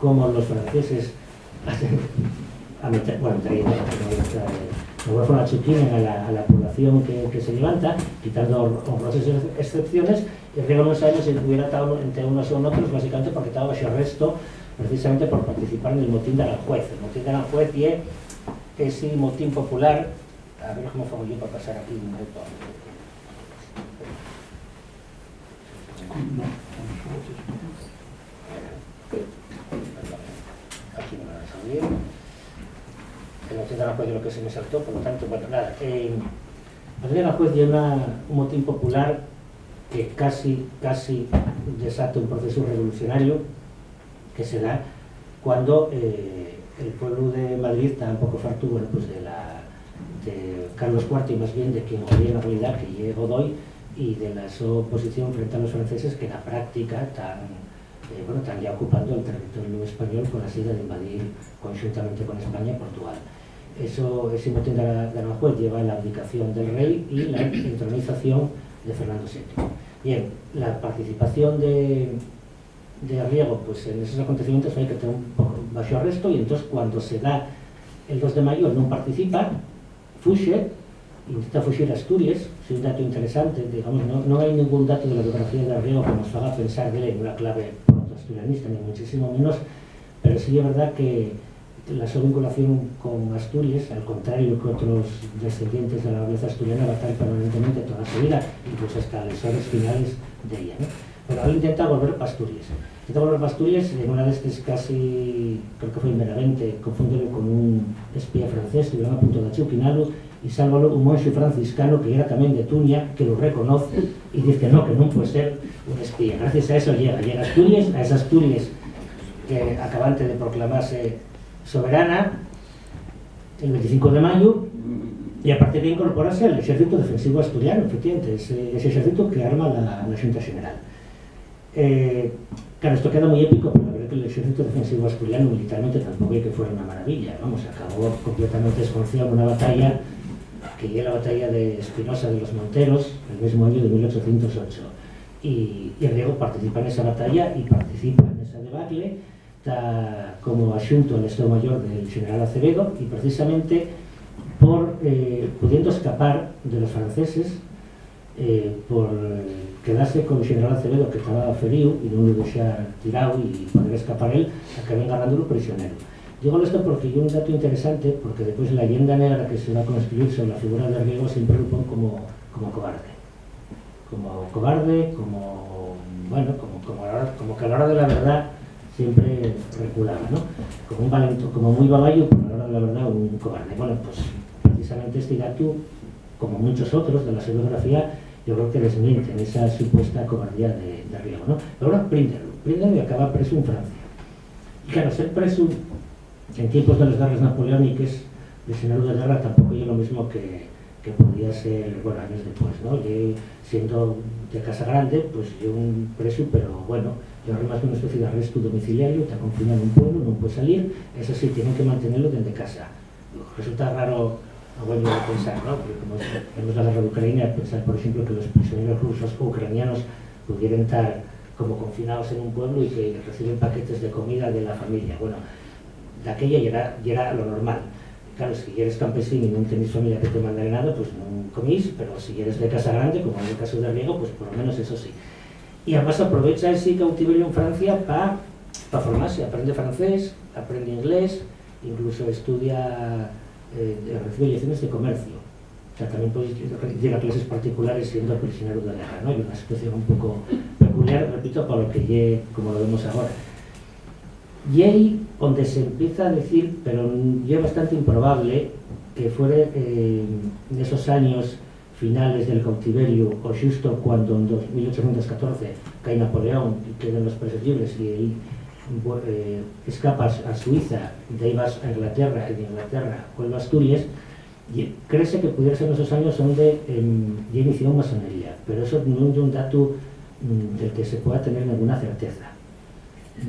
cómo los franceses achuquinen a la población que se levanta, quitando honrosas excepciones, y Riego no sabe si hubiera estado entre unos o otros, básicamente porque estaba bajo arresto precisamente por participar en el motín de Aranjuez. El motín de Aranjuez ese motín popular, a ver cómo fago yo para pasar aquí un reto. Aquí me lo han salido. El noticia de la juez de lo que se me saltó, por lo tanto, bueno, nada. El noticia de la juez lleva un motín popular que casi desata un proceso revolucionario que se da cuando el pueblo de Madrid está un poco farto, bueno, pues de Carlos IV y más bien de quien gobierna en realidad, que llega Godoy, y de la su oposición frente a los franceses, que en la práctica están ya ocupando el territorio español con la idea de invadir conjuntamente con España y Portugal. Ese motín de la juez lleva a la abdicación del rey y la entronización de Fernando VII. Bien, la participación de Riego pues en esos acontecimientos hay que tener un poco bajo arresto, y entonces cuando se da el 2 de mayo no participa, fuxe, intenta fuxir a Asturias. Es un dato interesante, digamos, no hay ningún dato de la biografía de Riego que nos haga pensar de él en una clave asturianista, ni muchísimo menos, pero sí es verdad que la su vinculación con Asturias, al contrario que otros descendientes de la nobleza asturiana, va a estar permanentemente toda su vida, incluso hasta las horas finales de ella, ¿no? Pero él intenta volver para Asturias. En una de estas casi, creo que fue en Benavente, confúndelo con un espía francés, estuvieron a punto de achuquinarlo, y sálvalo un monje franciscano que era también de Tuña, que lo reconoce y dice que no puede ser un espía. Gracias a eso llega a Asturias, a esas Asturias que acabante de proclamarse soberana el 25 de mayo, y a partir de incorporarse al ejército defensivo asturiano, efectivamente, ese ejército que arma la Junta General. Claro, esto queda muy épico, pero la verdad que el ejército defensivo asturiano militarmente tampoco hay que fuera una maravilla, vamos, acabó completamente desconocido en una batalla que es la batalla de Espinosa de los Monteros, el mismo año de 1808, y Riego participa en esa batalla y participa en esa debacle como asunto al Estado Mayor del general Acevedo, y precisamente por pudiendo escapar de los franceses, por quedarse con el general Acevedo, que estaba ferido y no lo dejar tirado y poder escapar él, acaban agarrándolo prisionero. Digo esto porque hay un dato interesante, porque después la leyenda negra que se va a construir sobre la figura de Riego siempre lo pone como cobarde. Como cobarde, como que a la hora de la verdad siempre reculaba, ¿no? Como un valentón, como muy baballo, pero a la hora de la verdad un cobarde. Bueno, pues precisamente este dato, como muchos otros de la biografía, yo creo que desmienten esa supuesta cobardía de Riego, ¿no? Pero ahora Príndenlo y acaba preso en Francia. Y claro, ser preso en tiempos de las guerras napoleónicas, prisionero de guerra, tampoco es lo mismo que podía ser, bueno, años después, ¿no? Yo, siendo de Casa Grande, pues yo un preso, pero bueno, yo más que una especie de arresto domiciliario, te confinan en un pueblo, no puedes salir, eso sí, tienen que mantenerlo desde casa. Resulta raro, bueno, pensar, ¿no? Porque como tenemos la guerra de Ucrania, pensar, por ejemplo, que los prisioneros rusos o ucranianos pudieran estar como confinados en un pueblo y que reciben paquetes de comida de la familia. Bueno, de aquella ya era lo normal. Claro, si eres campesino y no tenés familia que te mande nada, pues no comís, pero si eres de Casa Grande, como en el caso de Riego, pues por lo menos eso sí. Y además aprovecha ese cautiverio en Francia para formarse, aprende francés, aprende inglés, incluso estudia, recibe lecciones de comercio. O sea, también puede ir a clases particulares siendo prisionero de guerra, ¿no? Y una situación un poco peculiar, repito, para lo que como lo vemos ahora. Y ahí donde se empieza a decir, pero ya bastante improbable, que fuera en esos años finales del cautiverio, o justo cuando en 1814 cae Napoleón y quedan los presos libres, y ahí escapas a Suiza, de ahí vas a Inglaterra, y de Inglaterra vuelve a Asturias, y créese que pudiera ser en esos años donde ya inició masonería, pero eso no es un dato del que se pueda tener ninguna certeza.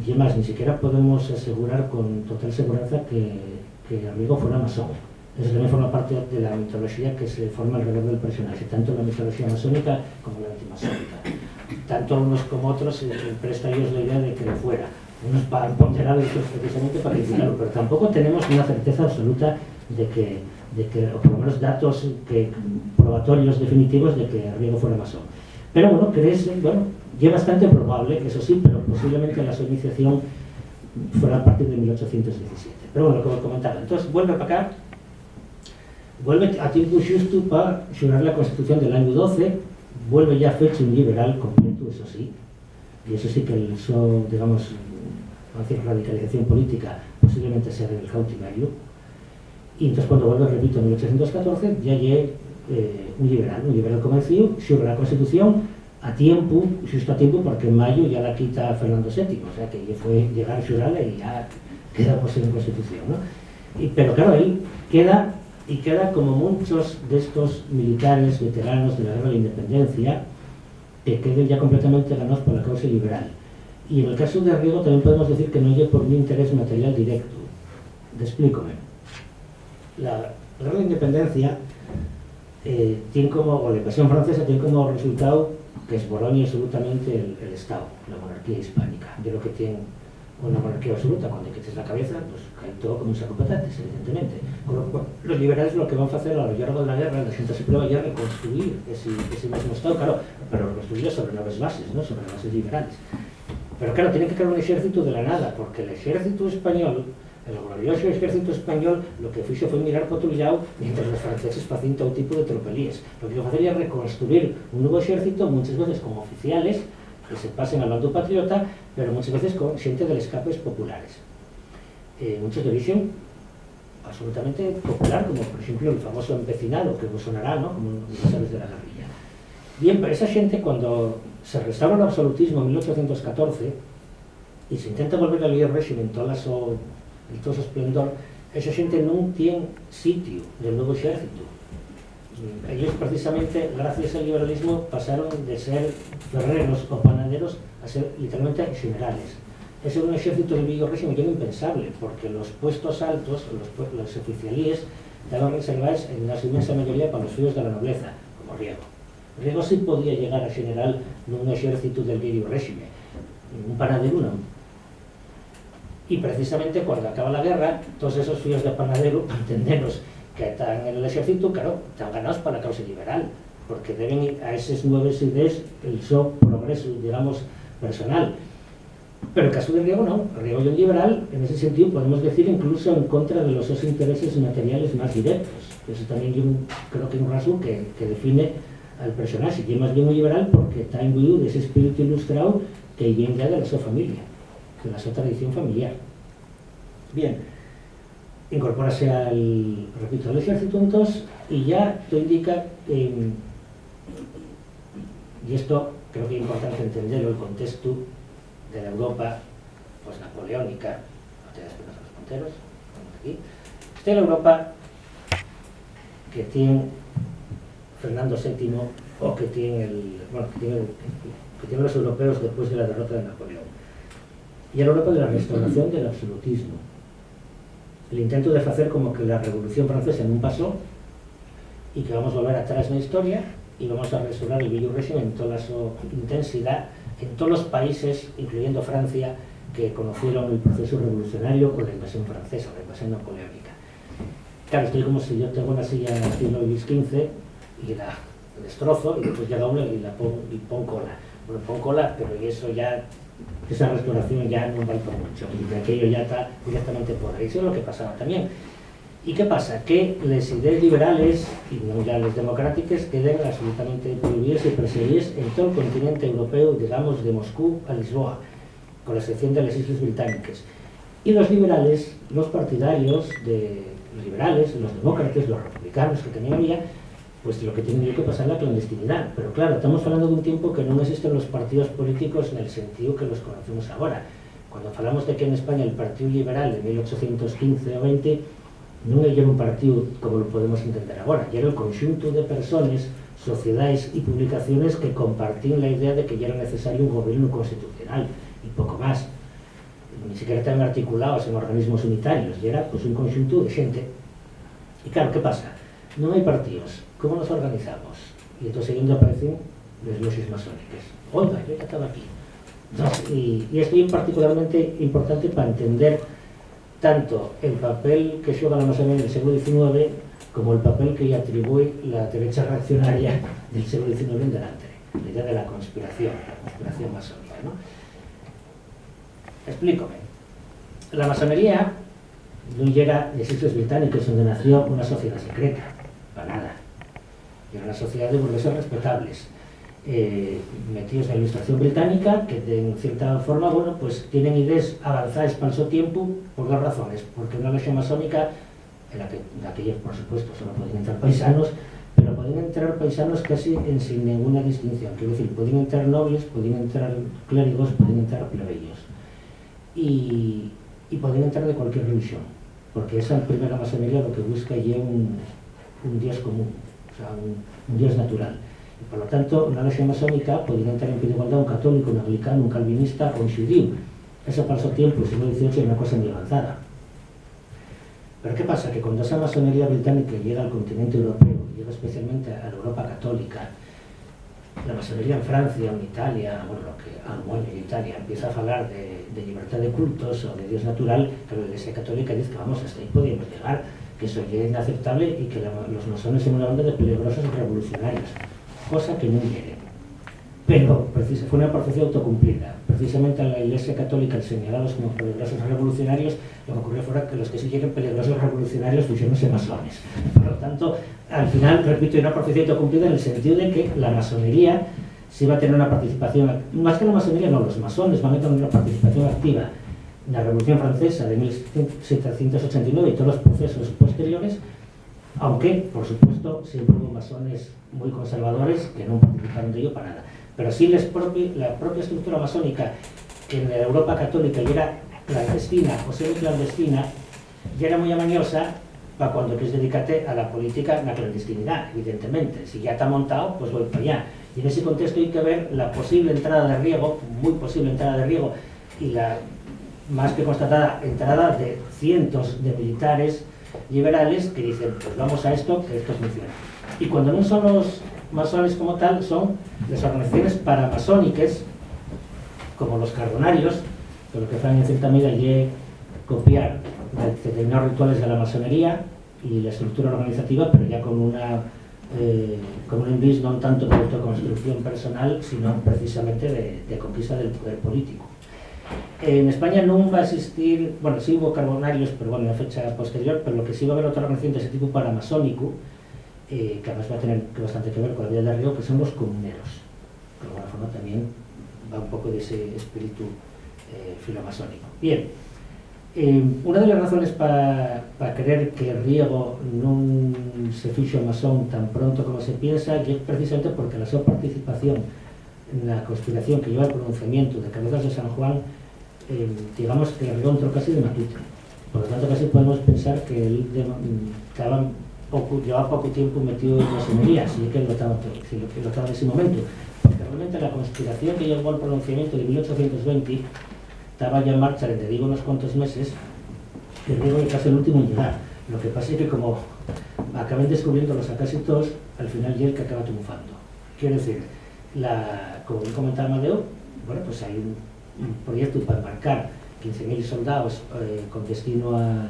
Y además, ni siquiera podemos asegurar con total seguridad que Riego fuera masón. Eso también forma parte de la mitología que se forma alrededor del personaje, tanto la mitología masónica como la antimasónica. Tanto unos como otros presta a ellos la idea de que lo fuera. Unos para ponderar eso precisamente para criticarlo, pero tampoco tenemos una certeza absoluta de que o por lo menos datos probatorios definitivos de que Riego fuera masón. Pero bueno, ya bastante probable, eso sí, pero posiblemente la su iniciación fuera a partir de 1817. Pero bueno, como comentaba, entonces vuelve para acá vuelve a tiempo xusto para xurar la Constitución del año 12, vuelve ya fecho un liberal completo, eso sí, y eso sí que el digamos, hacia radicalización política posiblemente sea en el cautiverio, y entonces cuando vuelve, repito, en 1814, ya llegue un liberal convencido, xurra la Constitución a tiempo, xusto a tiempo, porque en mayo ya la quita Fernando VII, o sea que fue llegar a xurrala y ya quedamos en Constitución, ¿no? Pero claro, él queda como muchos de estos militares veteranos de la guerra de la independencia, que queden ya completamente ganados por la causa liberal. Y en el caso de Riego también podemos decir que no hay por un interés material directo. Explícome. La guerra de la independencia tiene como, o la invasión francesa tiene como resultado que esborone absolutamente el Estado, la monarquía hispánica. De lo que tiene una monarquía absoluta, cuando quites la cabeza, pues cae todo como un saco de patates, evidentemente. Los liberales lo que van a hacer a lo largo de la guerra, la gente se prueba ya reconstruir ese mismo Estado, claro, pero reconstruirlo sobre nuevas bases, ¿no? Sobre bases liberales. Pero claro, tiene que crear un ejército de la nada, porque el ejército español, el glorioso ejército español, lo que hizo fue mirar por otro lado mientras los franceses hacían todo tipo de tropelías. Lo que iba a hacer era reconstruir un nuevo ejército, muchas veces como oficiales, que se pasen al bando patriota, pero muchas veces con gente de escapes populares. Muchos de origen absolutamente popular, como por ejemplo el famoso empecinado, que vos sonará, ¿no? Como los héroes de la guerrilla. Bien, pero esa gente, cuando se restaura el absolutismo en 1814 y se intenta volver al viejo régimen en todo su esplendor, esa gente no tiene sitio del nuevo ejército. Ellos precisamente, gracias al liberalismo, pasaron de ser ferreros o panaderos a ser literalmente generales. Ese era un ejército del viejo régimen que era impensable, porque los puestos altos, los oficialíes, estaban reservados en una inmensa mayoría para los fíos de la nobleza, como Riego. Riego sí podía llegar a general en un ejército del viejo régimen, un panadero no. Y precisamente cuando acaba la guerra, todos esos fíos de panadero, para entendernos, que están en el ejército, claro, están ganados para la causa liberal, porque deben ir a esas nuevas ideas el su progreso, digamos, personal. Pero el caso de Riego no. Riego es un liberal, en ese sentido podemos decir incluso en contra de los intereses materiales más directos. Eso también creo que es un rasgo que define al personaje, y es más bien un liberal porque está imbuido de ese espíritu ilustrado que viene ya de la su familia, de la su tradición familiar. Bien, incorpórase al ejército entonces, y ya te indica, y esto creo que es importante entenderlo, el contexto de la Europa pues napoleónica, no te das penas a los punteros, aquí. Esta es la Europa que tiene Fernando VII, o que tiene que tienen los europeos después de la derrota de Napoleón. Y la Europa de la restauración del absolutismo. El intento de hacer como que la Revolución Francesa no pasó y que vamos a volver atrás en la historia y vamos a restaurar el viejo régimen en toda su intensidad en todos los países, incluyendo Francia, que conocieron el proceso revolucionario con la invasión francesa, la invasión napoleónica. Claro, estoy como si yo tengo una silla estilo Luis XV y la destrozo y después ya doble y pon cola. Bueno, pon cola, pero eso ya, esa restauración ya no va por mucho, y aquello ya está directamente por ahí. Eso es lo que pasaba también. ¿Y qué pasa? Que las ideas liberales, y no ya las democráticas, quedan absolutamente prohibidas y perseguidas en todo el continente europeo, digamos, de Moscú a Lisboa, con la excepción de las Islas Británicas. Y los liberales, los partidarios de los liberales, los demócratas, los republicanos que también había, pues lo que tienen que pasar es la clandestinidad. Pero claro, estamos hablando de un tiempo que no existen los partidos políticos en el sentido que los conocemos ahora. Cuando hablamos de que en España el Partido Liberal de 1815 o 20 non era un partido como lo podemos entender agora, era el conxunto de personas, sociedades e publicaciones que compartían la idea de que ya era necesario un gobierno constitucional e pouco máis. Ni siquiera estaban articulados en organismos unitarios, e era pues, un conxunto de xente. E claro, que pasa? Non hai partidos, como nos organizamos? E entón seguindo aparecen as loxes masónicas. Oiga, yo ya estaba aquí. E isto é particularmente importante para entender tanto el papel que xoga la masonería del siglo XIX como el papel que le atribuye la derecha reaccionaria del siglo XIX en delante, la idea de la conspiración masónica, ¿no? Explícame. La masonería no llega de sitios británicos donde nació una sociedad secreta. para nada. Y era una sociedad de burgueses respetables, metidos en la Ilustración británica, que de cierta forma, bueno, pues tienen ideas avanzadas para su tiempo por dos razones. Porque una logia masónica, en la que por supuesto solo podían entrar paisanos, pero podían entrar paisanos casi sin ninguna distinción. Quiero decir, podían entrar nobles, podían entrar clérigos, podían entrar plebeyos. Y podían entrar de cualquier religión, porque esa primera masonería lo que busca es un dios común, o sea, un dios natural. Y por lo tanto, una logia masónica podía entrar en pie de igualdad un católico, un anglicano, un calvinista o un judío. Eso para su tiempo, el siglo XVIII, era una cosa muy avanzada. Pero ¿qué pasa? Que cuando esa masonería británica llega al continente europeo, llega especialmente a la Europa católica, la masonería en Francia, en Italia, bueno, en Italia, empieza a hablar de libertad de cultos o de Dios natural, pero la Iglesia Católica dice que vamos, hasta ahí podíamos llegar, que eso ya es inaceptable y que los masones son una banda de peligrosos revolucionarios, cosa que no quieren. Pero fue una profecía autocumplida. Precisamente a la Iglesia Católica, al señalarlos como peligrosos revolucionarios, lo que ocurrió fue que los que sí quieren peligrosos revolucionarios pusieronse masones. Por lo tanto, al final, repito, hay una profecía autocumplida en el sentido de que la masonería sí va a tener una participación, más que la masonería, no, los masones van a tener una participación activa en la Revolución Francesa de 1789 y todos los procesos posteriores, aunque, por supuesto, siempre hubo masones muy conservadores que no participaron de ello para nada. Pero sí la propia estructura masónica, que en la Europa católica ya era clandestina o semi-clandestina, ya era muy amañosa para cuando quieres dedicarte a la política en la clandestinidad, evidentemente. Si ya está montado, pues voy para allá. Y en ese contexto hay que ver la posible entrada de riego, muy posible entrada de riego, y la más que constatada entrada de cientos de militares liberales que dicen, pues vamos a esto, que esto funciona. Y cuando no son los masones como tal, son las organizaciones paramasónicas, como los carbonarios, que lo que hacen en cierta medida es copiar determinados rituales de la masonería y la estructura organizativa, pero ya con un envis no tanto de autoconstrucción personal, sino precisamente de conquista del poder político. En España no va a existir, bueno, sí hubo carbonarios, pero bueno, en una fecha posterior, pero lo que sí va a haber otra organización de ese tipo paramasónico, que además va a tener bastante que ver con la vida del río, que son los comuneros, que de alguna forma también va un poco de ese espíritu filomasónico. Bien, una de las razones para creer que el riego no se fixo masón tan pronto como se piensa es precisamente porque la su participación en la conspiración que lleva el pronunciamiento de Cabezas de San Juan, digamos que el riego entró casi de matute. Por lo tanto, casi podemos pensar que él llevaba poco tiempo metido en masonería, si es que lo estaba en ese momento. Porque realmente la conspiración que llevó al pronunciamiento de 1820 estaba ya en marcha desde digo unos cuantos meses, y el riego es casi el último en llegar. Lo que pasa es que como acaban descubriéndolos a casi todos, al final ya el que acaba triunfando. Quiero decir, como bien comentaba Amadeo, bueno, pues hay un proyecto para embarcar 15.000 soldados con destino a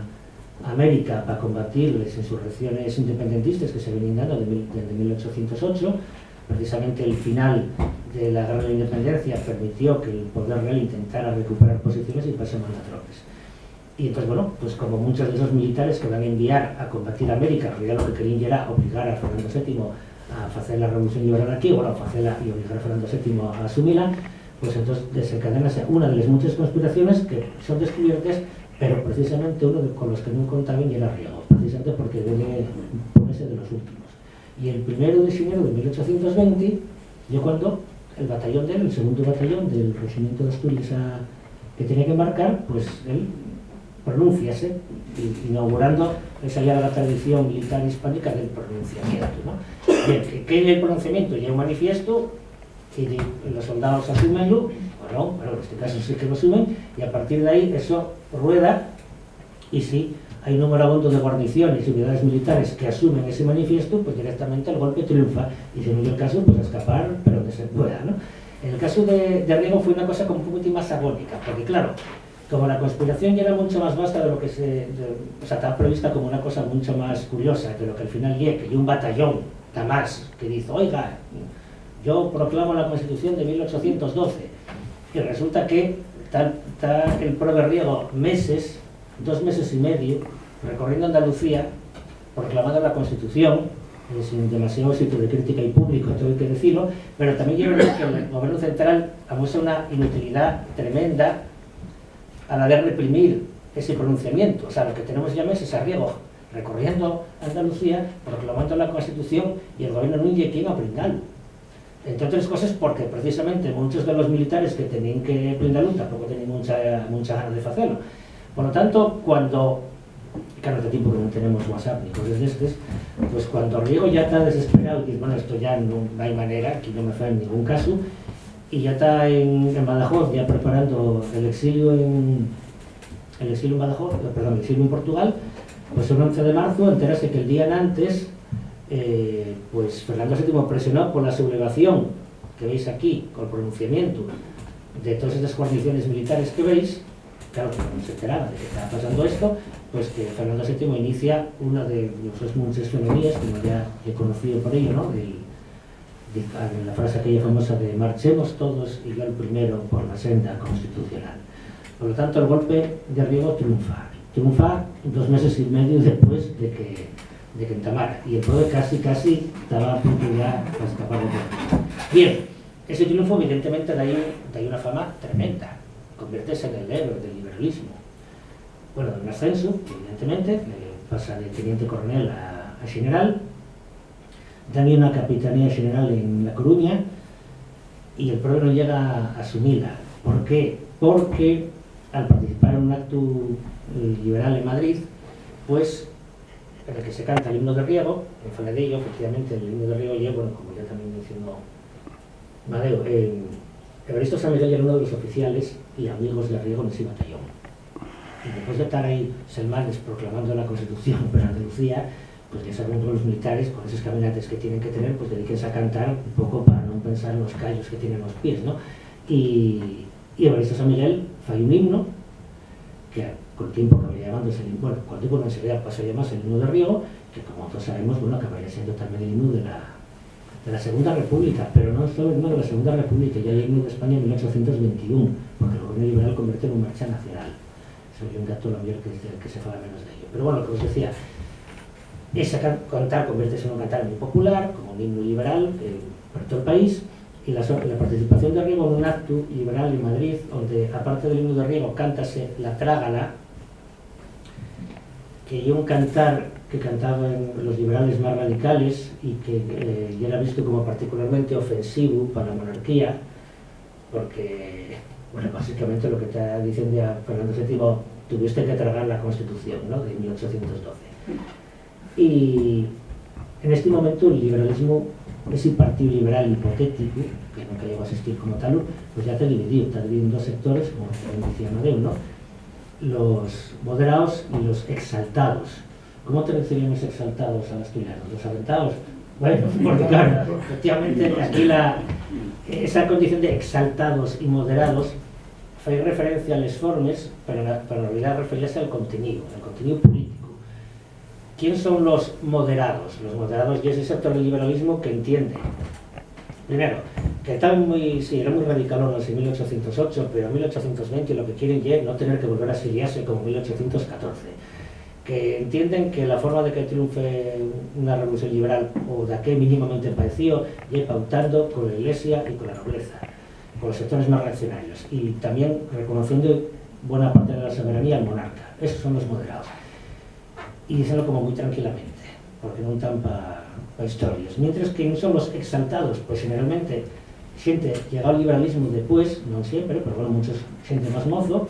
América para combatir las insurrecciones independentistas que se venían dando desde 1808. Precisamente el final de la Guerra de la Independencia permitió que el poder real intentara recuperar posiciones y pasar mandar tropas. Y entonces, bueno, pues como muchos de esos militares que van a enviar a combatir a América, en realidad lo que querían era obligar a Fernando VII a hacer la revolución liberal aquí, bueno, y obligar a Fernando VII a asumirla, pues entonces desencadena una de las muchas conspiraciones que son descubiertas, pero precisamente uno con los que no contaban ya era riego, precisamente porque debe ponerse de los últimos. Y el 1 de enero de 1820, yo cuando el batallón el segundo batallón del regimiento de Asturias que tenía que embarcar, pues él pronunciase, inaugurando esa ya la tradición militar hispánica del pronunciamiento, ¿no? Bien, ¿qué es el pronunciamiento? Ya un manifiesto, y los soldados asumenlo, bueno, en este caso sí que lo asumen, y a partir de ahí eso rueda, y sí, hay un número abondo de guarniciones y unidades militares que asumen ese manifiesto, pues directamente el golpe triunfa, y si no es el caso, pues a escapar, pero donde se pueda, ¿no? En el caso de Riego fue una cosa como un poquito más agónica, porque claro, como la conspiración ya era mucho más vasta de lo que estaba prevista como una cosa mucho más curiosa, de lo que al final llega, que hay un batallón, Tamás, que dice, oiga, yo proclamo la Constitución de 1812, y resulta que está el prove Riego 2 meses y medio, recorriendo Andalucía, proclamando la Constitución, sin demasiado éxito de crítica y público, todo hay que decirlo, pero también yo creo que el gobierno central amuestra una inutilidad tremenda a la de reprimir ese pronunciamiento. O sea, lo que tenemos ya meses a Riego recorriendo Andalucía, proclamando la Constitución, y el gobierno no iba quien a brindarlo. Entre otras cosas porque precisamente muchos de los militares que tenían que brindarlo tampoco tenían mucha ganas de hacerlo. Por lo tanto, cuando, claro, este tipo que no tenemos WhatsApp ni cosas de estos, pues cuando Riego ya está desesperado y dice, bueno, esto ya no hay manera, aquí no me fue en ningún caso, y ya está en Badajoz, ya preparando el exilio en Badajoz, perdón, el exilio en Portugal, pues el 11 de marzo entérase que el día antes, pues Fernando VII, presionado por la sublevación que veis aquí, con el pronunciamiento de todas estas guarniciones militares que veis, claro que no se enteraba de que estaba pasando esto, pues que Fernando VII inicia una de las muchas fenomías, como ya he conocido por ello, ¿no? La frase aquella famosa de marchemos todos y yo el primero por la senda constitucional. Por lo tanto, el golpe de Riego triunfa 2 meses y medio después de que entamara, y el pueblo casi estaba a punto ya para escapar de todo. Bien, ese triunfo evidentemente da ahí una fama tremenda, conviértese en el héroe del liberalismo. Bueno, en un ascenso, evidentemente, pasa de teniente coronel a general, también una capitanía general en La Coruña, y el pueblo no llega a asumirla. ¿Por qué? Porque al participar en un acto liberal en Madrid, pues en el que se canta el himno de Riego, en Fanedillo, efectivamente el himno de Riego lleva, bueno, como ya también mencionó Madeo, Evaristo San Miguel era uno de los oficiales y amigos de Riego en ese batallón. Y después de estar ahí Selmanes proclamando la Constitución para Andalucía, pues ya saben todos los militares, con esos caminates que tienen que tener, pues dedíquense a cantar un poco para no pensar en los callos que tienen los pies, ¿no? Y Evaristo San Miguel falló un himno, que con el tiempo acabaría llamándose el himno, bueno, con el tiempo no se pasó a llamarse el himno de Riego, que como todos sabemos, bueno, acabaría siendo también el himno de la Segunda República, pero no solo el himno de la Segunda República, ya el himno de España en 1821, porque el gobierno liberal convierte en un marcha nacional. Soy un gato la mayor que se fala menos de ello. Pero bueno, lo que os decía, ese cantar convierte en un cantar muy popular, como un himno liberal para todo el país, y la participación de Riego en un acto liberal en Madrid, donde aparte del himno de Riego cántase la Trágala, que es un cantar que cantaban los liberales más radicales y que ya era visto como particularmente ofensivo para la monarquía, porque, bueno, básicamente lo que está diciendo ya Fernando VII, tuviste que tragar la Constitución, ¿no?, de 1812. Y en este momento el liberalismo, ese partido liberal hipotético, que nunca llegó a existir como tal, pues ya está dividido en 2 sectores, como también decía Madeo, ¿no? Los moderados y los exaltados. ¿Cómo te referían los exaltados al asturiano? ¿Los aventados? Bueno, porque claro, efectivamente aquí esa condición de exaltados y moderados fue referencia a las formas, pero en realidad referirse al contenido político. ¿Quién son los moderados? Los moderados ya es el sector del liberalismo que entiende, primero, que era muy radicalones en 1808, pero en 1820 lo que quieren ya es no tener que volver a exiliarse como en 1814, que entienden que la forma de que triunfe una revolución liberal, o de aquel mínimamente parecido, ya pautando con la Iglesia y con la nobleza, con los sectores más reaccionarios, y también reconociendo buena parte de la soberanía al monarca. Esos son los moderados. Y díselo como muy tranquilamente, porque no están para historias. Mientras que no son los exaltados, pues generalmente gente llegado al liberalismo después, no siempre, pero bueno, muchos gente más mozo,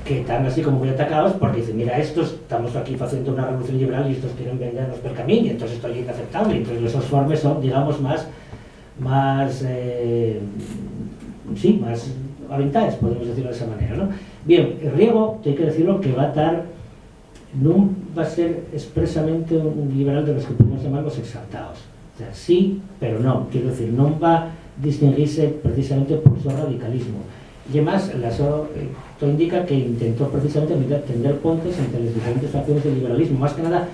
que están así como muy atacados porque dicen, mira, estos estamos aquí haciendo una revolución liberal y estos quieren vendernos por el camino, y entonces esto es inaceptable. Entonces esos formes son, digamos, más aventajes, podemos decirlo de esa manera, ¿no? Bien, Riego, hay que decirlo, que va a estar, no va a ser expresamente un liberal de los que podemos llamar los exaltados. O sea, sí, pero no. Quiero decir, no va a distinguirse precisamente por su radicalismo. Y además, esto indica que intentó precisamente tender puentes entre las diferentes facciones del liberalismo, más que nada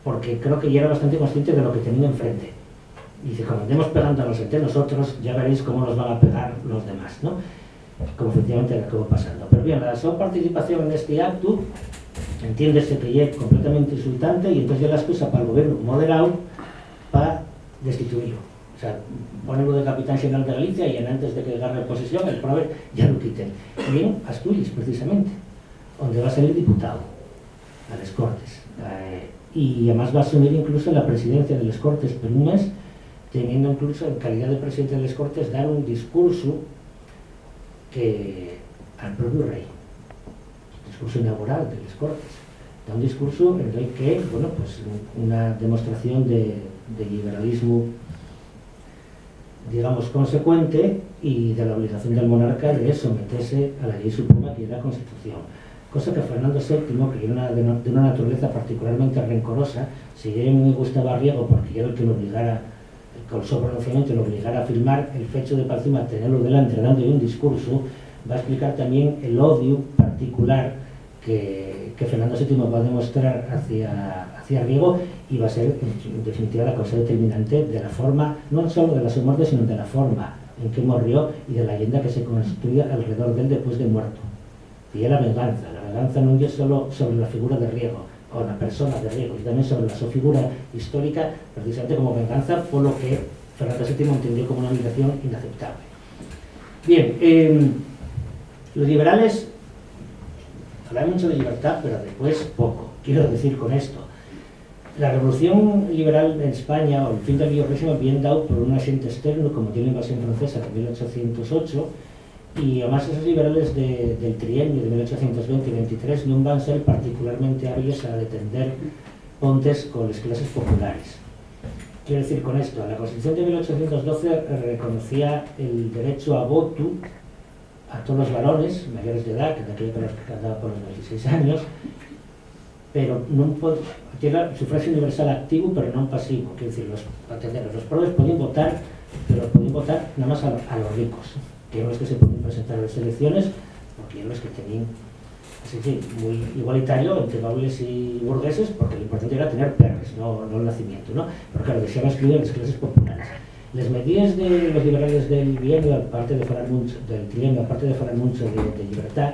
porque creo que ya era bastante consciente de lo que tenía enfrente. Y dice, como andemos pegándonos entre nosotros, ya veréis cómo nos van a pegar los demás, ¿no? Como efectivamente acabó pasando. Pero bien, la su participación en este acto entiéndese que ya es completamente insultante, y entonces ya la excusa para el gobierno moderado destituirlo. O sea, ponerlo de capitán general de Galicia y antes de que agarre posesión, el prove ya lo quiten. Y en Asturias, precisamente, donde va a salir diputado a las Cortes. Y además va a asumir incluso la presidencia de las Cortes por un mes, teniendo incluso en calidad de presidente de las Cortes dar un discurso al propio rey, discurso inaugural de las Cortes. Da un discurso en el que, bueno, pues una demostración de liberalismo, digamos, consecuente, y de la obligación del monarca de someterse a la ley suprema que es la Constitución. Cosa que Fernando VII, que era de una naturaleza particularmente rencorosa, si bien me gustaba Riego porque era el que lo obligara, con su pronunciamiento lo obligara a firmar el fecho de paz y mantenerlo delante, dándole un discurso, va a explicar también el odio particular que Fernando VII va a demostrar hacia Riego, y va a ser en definitiva la causa determinante de la forma, no solo de su muerte, sino de la forma en que murió y de la leyenda que se construye alrededor de él después de muerto. Y es la venganza no es solo sobre la figura de Riego o la persona de Riego, y también sobre su figura histórica, precisamente como venganza por lo que Fernando VII entendió como una obligación inaceptable. Bien, los liberales hablan mucho de libertad, pero después poco. Quiero decir con esto, la revolución liberal en España, o el fin del viejo régimen, bien dado por un agente externo, como tiene la invasión francesa de 1808, y además esos liberales del trienio de 1820 y 23 no van a ser particularmente hábiles a detender pontes con las clases populares. Quiero decir con esto, la Constitución de 1812 reconocía el derecho a voto a todos los varones mayores de edad, que de aquella que andaba por los 16 años, pero no tiene sufragio universal activo, pero no pasivo. Quiero decir, los pobres podían votar, pero podían votar nada más a los ricos, que eran los que se podían presentar a las elecciones, porque eran los que tenían, así que muy igualitario entre nobles y burgueses, porque lo importante era tener perres, no el nacimiento, ¿no? Pero claro, deseaban excluir a las clases populares. Las medidas de los liberales del bienio, aparte de del trienio, aparte de falar mucho de libertad,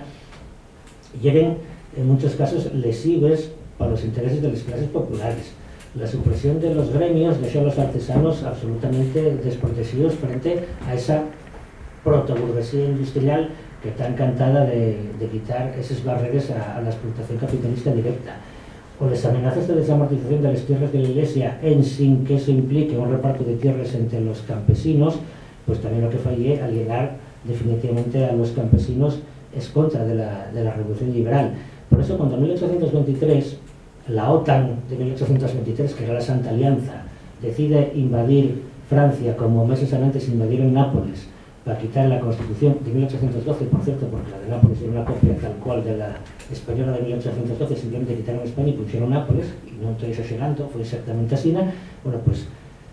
llegan en muchos casos lesivas para los intereses de las clases populares. La supresión de los gremios dejó a los artesanos absolutamente desprotegidos frente a esa protoburguesía industrial que está encantada de quitar esas barreras a la explotación capitalista directa. O las amenazas de desamortización de las tierras de la Iglesia, sin que eso implique un reparto de tierras entre los campesinos, pues también lo que fallé alienar definitivamente a los campesinos es contra de la revolución liberal. Por eso, cuando en 1823 la OTAN de 1823, que era la Santa Alianza, decide invadir Francia, como meses antes invadieron Nápoles, para quitar la Constitución de 1812, por cierto, porque la de Nápoles era una copia tal cual de la española de 1812, simplemente quitaron España y pusieron Nápoles, y no estoy exagerando, fue exactamente así. Bueno, pues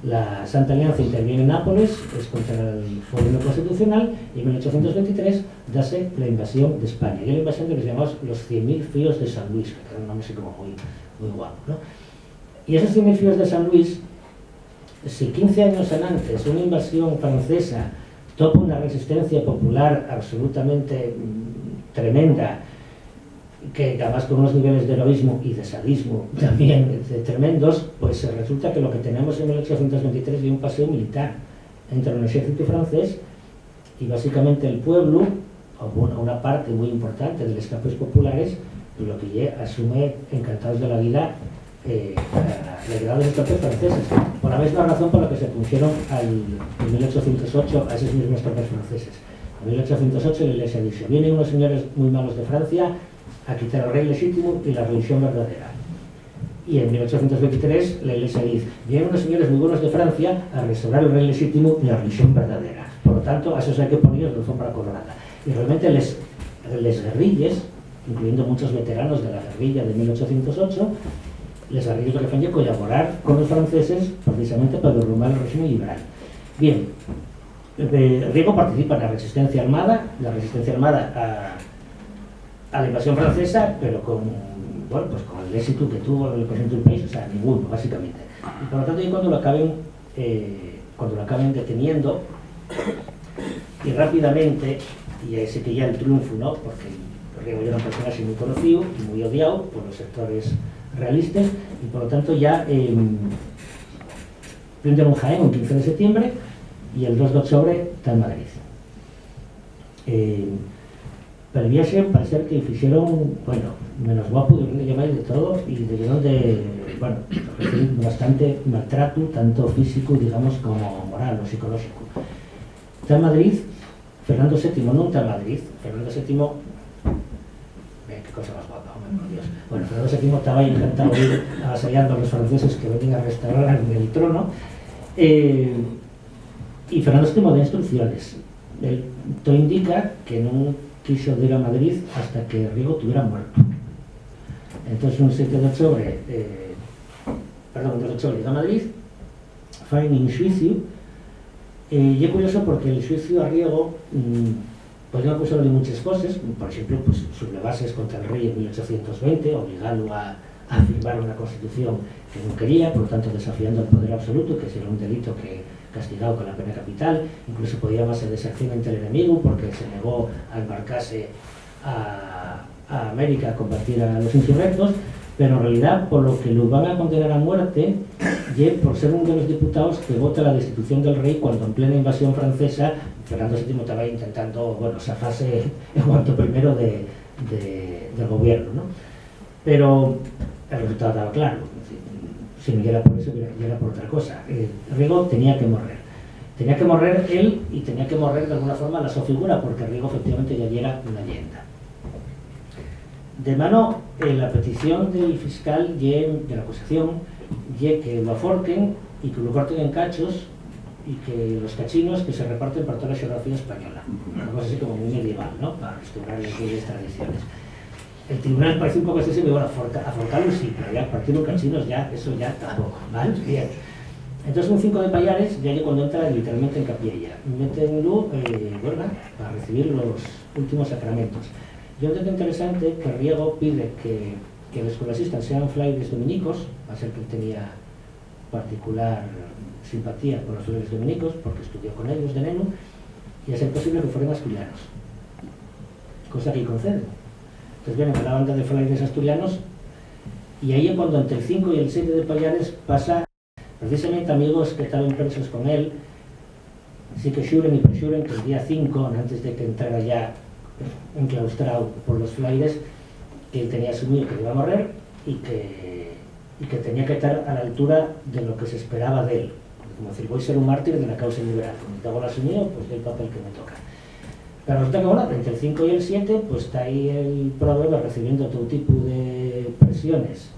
la Santa Alianza interviene en Nápoles, es contra el gobierno constitucional, y en 1823 dase la invasión de España. Y la invasión de los llamados los 100.000 fíos de San Luis, que era un nombre así como muy guapo, ¿no? Y esos 100.000 fíos de San Luis, si 15 años antes una invasión francesa topa una resistencia popular absolutamente tremenda, que además con unos niveles de heroísmo y de sadismo también tremendos, pues resulta que lo que tenemos en 1823 es un paseo militar entre el ejército francés y básicamente el pueblo, o una parte muy importante de los campos populares, lo que asume encantados de la vida la llegada de los tropas franceses, por la misma razón por la que se pusieron en 1808 a esos mismos tropas franceses. En 1808 la Iglesia dice: vienen unos señores muy malos de Francia a quitar al rey legítimo y la religión verdadera. Y en 1823 la Iglesia dice: vienen unos señores muy buenos de Francia a restaurar el rey legítimo y la religión verdadera. Por lo tanto, a esos hay que ponerlos de forma colorada. Y realmente les guerrillas, incluyendo muchos veteranos de la guerrilla de 1808, les guerrillas lo que hacían colaborar con los franceses precisamente para derrumbar el régimen liberal. Bien, Riego participa en la resistencia armada a la invasión francesa, pero con el éxito que tuvo el presidente del país, o sea, ninguno, básicamente. Y por lo tanto, cuando lo acaben deteniendo, y rápidamente, y ahí se que ya el triunfo, ¿no? Porque Riego era un personaje muy conocido y muy odiado por los sectores realistas, y por lo tanto ya Primero en Jaén, el 15 de septiembre, y el 2 de octubre está en Madrid. Pero el viaje parece que hicieron, bueno, menos guapo, de llamáis de todo, y debieron de, bueno, recibir bastante maltrato, tanto físico, digamos, como moral o psicológico. Está en Madrid, Fernando VII no está en Madrid, Fernando VII, qué cosa más guapa, hombre, por Dios. Bueno, Fernando VII estaba ahí encantado de ir avasallando a los franceses que venían a restaurar el trono, y Fernando VII da instrucciones. Esto indica que no quiso ir a Madrid hasta que Riego tuviera muerto. Entonces, un 7 de octubre, perdón, un 2 de octubre llega a Madrid, fue en juicio, y es curioso porque el juicio a Riego podían acusarlo de muchas cosas, por ejemplo, pues, sublevarse contra el rey en 1820, obligarlo a firmar una constitución que no quería, por lo tanto desafiando el poder absoluto, que era un delito que castigado con la pena capital, incluso podía llamarse desacción ante el enemigo porque se negó a embarcarse a América a combatir a los insurrectos, pero en realidad por lo que lo van a condenar a muerte y por ser uno de los diputados que vota la destitución del rey cuando en plena invasión francesa Fernando VII estaba intentando, bueno, zafarse en cuanto primero del gobierno, ¿no? Pero el resultado estaba claro. Si no era por eso, era por otra cosa. Riego tenía que morrer. Tenía que morrer él y tenía que morrer de alguna forma la su figura, porque Riego efectivamente ya era una leyenda. De mano, la petición del fiscal de la acusación y que lo aforquen y que lo corten en cachos y que los cachinos que se reparten por toda la geografía española. Una cosa así como muy medieval, ¿no? Para restaurar aquellas tradiciones. El tribunal parece un poco excesivo, bueno, aforcarlo sí, pero ya partir los cachinos ya, eso ya tampoco, ¿vale? Bien. Entonces un 5 de Pallares, ya cuando entra literalmente en capilla, métenlo, bueno, para recibir los últimos sacramentos. Y un dato interesante que Riego pide que los clasistas sean frailes dominicos, a ser que él tenía particular simpatía por los frailes dominicos, porque estudió con ellos de neno, y a ser posible que fueran asturianos, cosa que concede. Entonces vienen a la banda de frailes asturianos y ahí es cuando entre el 5 y el 7 de Pallares pasa, precisamente amigos que estaban presos con él, sí que xuren y presuren que el día 5, antes de que entrara ya enclaustrado por los frailes, que él tenía asumido que iba a morir y que tenía que estar a la altura de lo que se esperaba de él. Como decir, voy a ser un mártir de la causa liberal, como te hago lo asumido, pues el papel que me toca. Pero resulta que bueno, entre el 5 y el 7, pues está ahí el proveedor recibiendo todo tipo de presiones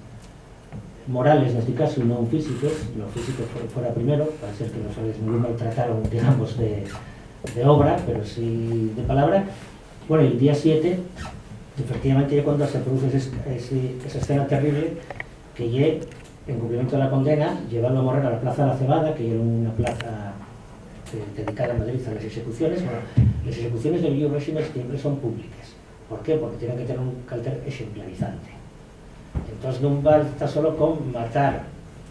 morales, en este caso, no físicos. Lo físico fuera primero, para ser que los frailes no lo maltrataron, digamos, de obra, pero sí de palabra. Bueno, el día 7, efectivamente, ya cuando se produce esa escena terrible, que ya, en cumplimiento de la condena, llevarlo a morrer a la Plaza de la Cebada, que era una plaza dedicada a Madrid a las ejecuciones. Bueno, las ejecuciones del Viejo Régimen siempre son públicas. ¿Por qué? Porque tienen que tener un carácter ejemplarizante. Entonces no basta solo con matar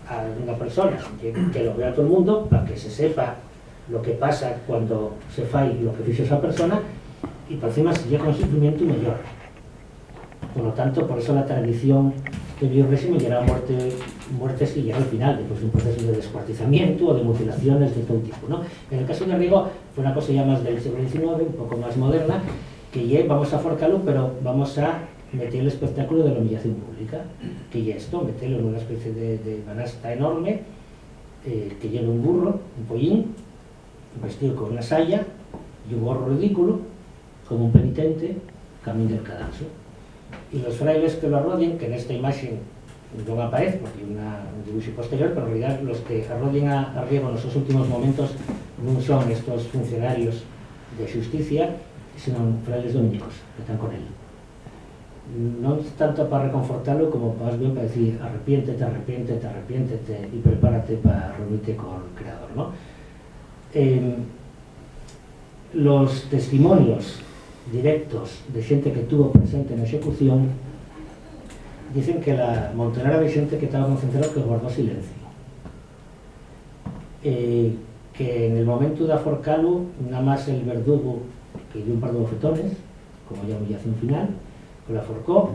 a una persona, que lo vea todo el mundo, para que se sepa lo que pasa cuando se fai lo que hizo esa persona, y por encima se llega con sufrimiento mayor. Por lo tanto, por eso la tradición del Viejo Régimen era muertes que llegan al final, después de un proceso de descuartizamiento o de mutilaciones de todo tipo, ¿no? En el caso de Riego fue una cosa ya más del siglo XIX, un poco más moderna, que ya vamos a forcarlo, pero vamos a meter el espectáculo de la humillación pública, que ya esto, meterlo en una especie de banasta enorme, que lleva un burro, un pollín, vestido con una saya y un gorro ridículo, como un penitente, camino del cadalso. Y los frailes que lo arrodien, que en esta imagen no aparece porque hay un dibujo posterior, pero en realidad los que arrodien a Riego en esos últimos momentos no son estos funcionarios de justicia, sino frailes dominicos que están con él. No es tanto para reconfortarlo como más bien para decir arrepiéntete, arrepiéntete, arrepiéntete y prepárate para reunirte con el Creador, ¿no? Los testimonios directos de gente que tuvo presente en la ejecución dicen que la montonera de gente que estaba concentrada que guardó silencio, que en el momento de aforcarlo nada más el verdugo que dio un par de bofetones como ya humillación final, que lo aforcó,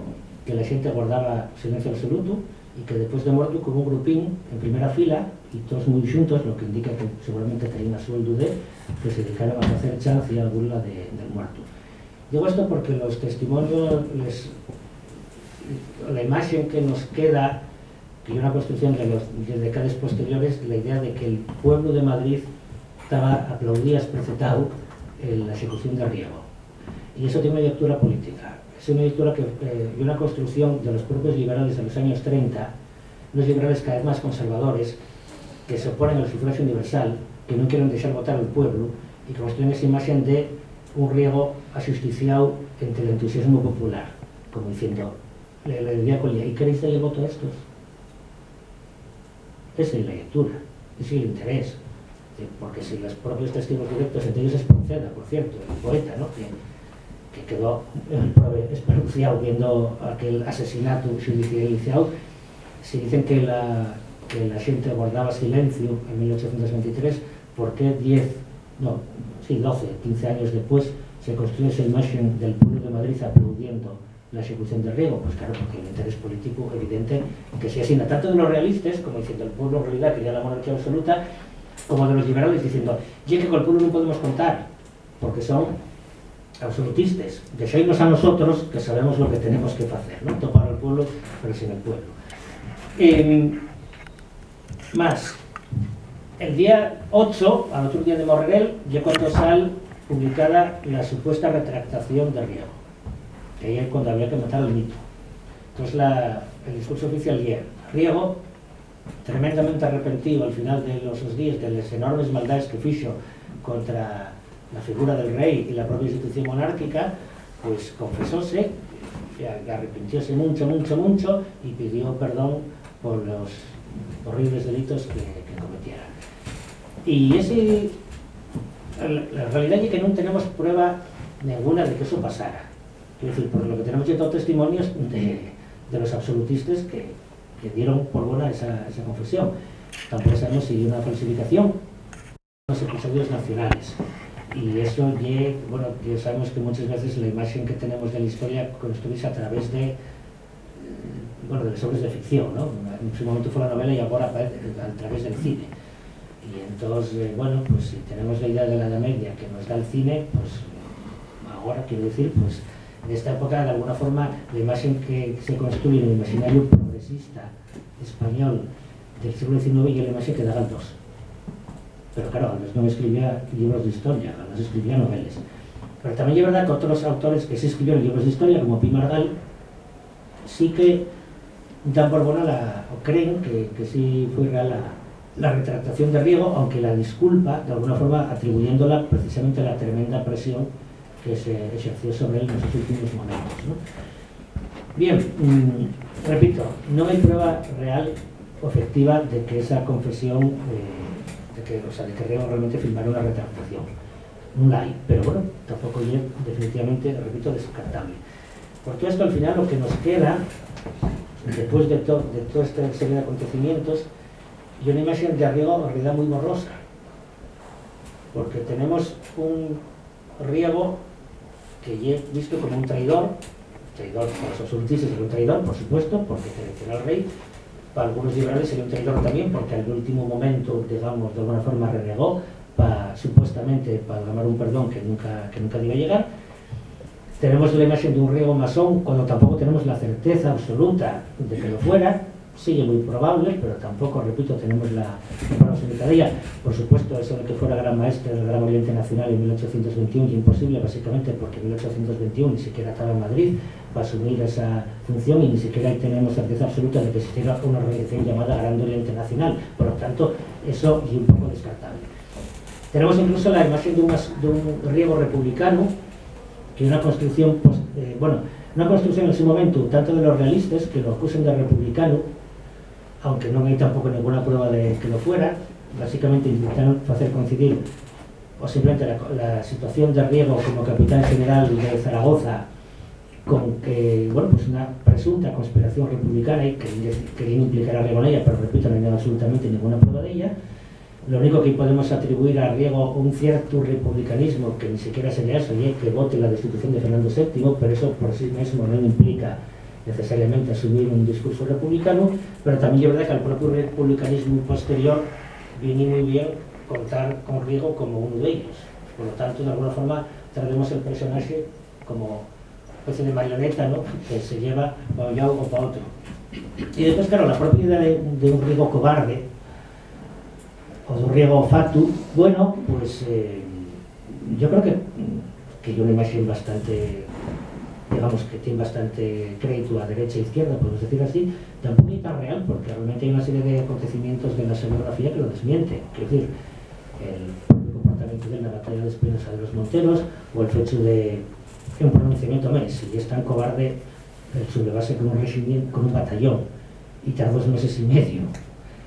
que la gente guardaba silencio absoluto y que después de muerto con un grupín en primera fila y todos muy juntos, lo que indica que seguramente tenía una sueldo de que se dedicaron a hacer chance y a burla del muerto. Digo esto porque los testimonios, la imagen que nos queda, que hay una construcción de décadas posteriores, la idea de que el pueblo de Madrid aplaudía esprecetado la ejecución de Riego. Y eso tiene una lectura política. Es una lectura y una construcción de los propios liberales de los años 30, unos liberales cada vez más conservadores, que se oponen al sufragio universal, que no quieren dejar votar al pueblo, y que construyen esa imagen de un Riego ajusticiado entre el entusiasmo popular, como diciendo, le diría Colía, ¿y queréis darle voto a estos? Esa es la lectura, ese es el interés. Porque si los propios testigos directos, entre ellos Espronceda, por cierto, el poeta, ¿no? que quedó espeluciado viendo aquel asesinato judicializado, si dicen que la gente guardaba silencio en 1823, ¿por qué 12, 15 años después se construye esa imagen del pueblo de Madrid aplaudiendo la ejecución de Riego? Pues claro, porque el interés político evidente que se asigna tanto de los realistas, como diciendo el pueblo en realidad quería la monarquía absoluta, como de los liberales diciendo, ya que con el pueblo no podemos contar, porque son absolutistas, dejadnos a nosotros que sabemos lo que tenemos que hacer, ¿no? Topar al pueblo, pero sin el pueblo. Más, el día 8, al otro día de Morrell, ya cuando sale publicada la supuesta retractación de Riego, que ahí es cuando había que matar al mito. Entonces el discurso oficial ya, Riego, tremendamente arrepentido al final de los días de las enormes maldades que fizo contra la figura del rey y la propia institución monárquica, pues confesóse, arrepintióse mucho y pidió perdón por los horribles delitos que cometiera. Y la realidad es que no tenemos prueba ninguna de que eso pasara. Es decir, por lo que tenemos ya todos testimonios de los absolutistas que dieron por buena esa confesión. Tampoco sabemos si hay una falsificación los episodios nacionales. Y eso ya sabemos que muchas veces la imagen que tenemos de la historia construís a través de las obras de ficción, ¿no? En su momento fue la novela y ahora a través del cine. Y entonces, pues si tenemos la idea de la Edad Media que nos da el cine, pues ahora quiero decir, pues en esta época de alguna forma la imagen que se construye en el imaginario progresista español del siglo XIX y la imagen que da Galdós. Pero claro, Galdós no escribía libros de historia, Galdós escribía novelas. Pero también es verdad que otros autores que sí escribieron libros de historia, como Pi Margall, sí que dan por buena o creen que sí fue real la retractación de Riego, aunque la disculpa de alguna forma atribuyéndola precisamente a la tremenda presión que se ejerció sobre él en esos últimos momentos, ¿no? Bien, repito, no hay prueba real o efectiva de que esa confesión, de que Riego realmente firmara una retractación. No la hay, pero bueno, tampoco es definitivamente, repito, descartable. Por todo esto, al final, lo que nos queda, después de toda esta serie de acontecimientos, y una imagen de Riego en realidad muy borrosa, porque tenemos un Riego que es visto como un traidor para los absolutistas sería un traidor, por supuesto, porque traicionó al rey. Para algunos liberales sería un traidor también, porque al último momento, digamos, de alguna forma renegó, supuestamente para ganar un perdón que nunca iba a llegar. Tenemos la imagen de un Riego masón, cuando tampoco tenemos la certeza absoluta de que lo fuera. Sigue muy probable, pero tampoco, repito, tenemos la posibilidad. Por supuesto, eso de que fuera gran maestre del Gran Oriente Nacional en 1821 es imposible, básicamente porque en 1821 ni siquiera estaba en Madrid para asumir esa función y ni siquiera tenemos certeza absoluta de que existiera una organización llamada Gran Oriente Nacional. Por lo tanto, eso es un poco descartable. Tenemos incluso la imagen de un Riego republicano, que es una construcción, una construcción en su momento tanto de los realistas, que lo acusan de republicano, aunque no hay tampoco ninguna prueba de que lo fuera. Básicamente intentaron hacer coincidir o simplemente la situación de Riego como capitán general de Zaragoza con que, pues una presunta conspiración republicana y que querían implicar a Riego en ella, pero repito, no hay absolutamente ninguna prueba de ella. Lo único que podemos atribuir a Riego un cierto republicanismo, que ni siquiera sería eso, y que vote la destitución de Fernando VII, pero eso por sí mismo no implica necesariamente asumir un discurso republicano, pero también es verdad que al propio republicanismo posterior viene muy bien contar con Riego como uno de ellos. Por lo tanto, de alguna forma, traemos el personaje como una especie de marioneta, ¿no?, que se lleva para un lado o para otro. Y después, claro, la propia idea de un Riego cobarde, o de un Riego fatu, bueno, pues yo creo que yo una imagen bastante, digamos, que tiene bastante crédito a derecha e izquierda, podemos decir así, tampoco es tan real, porque realmente hay una serie de acontecimientos de la historiografía que lo desmienten. Quiero decir, el comportamiento de la batalla de Espinosa de los Monteros, o el hecho de un pronunciamiento mes, si es tan cobarde el sublevase con un régimen, con un batallón, y tardó 2 meses y medio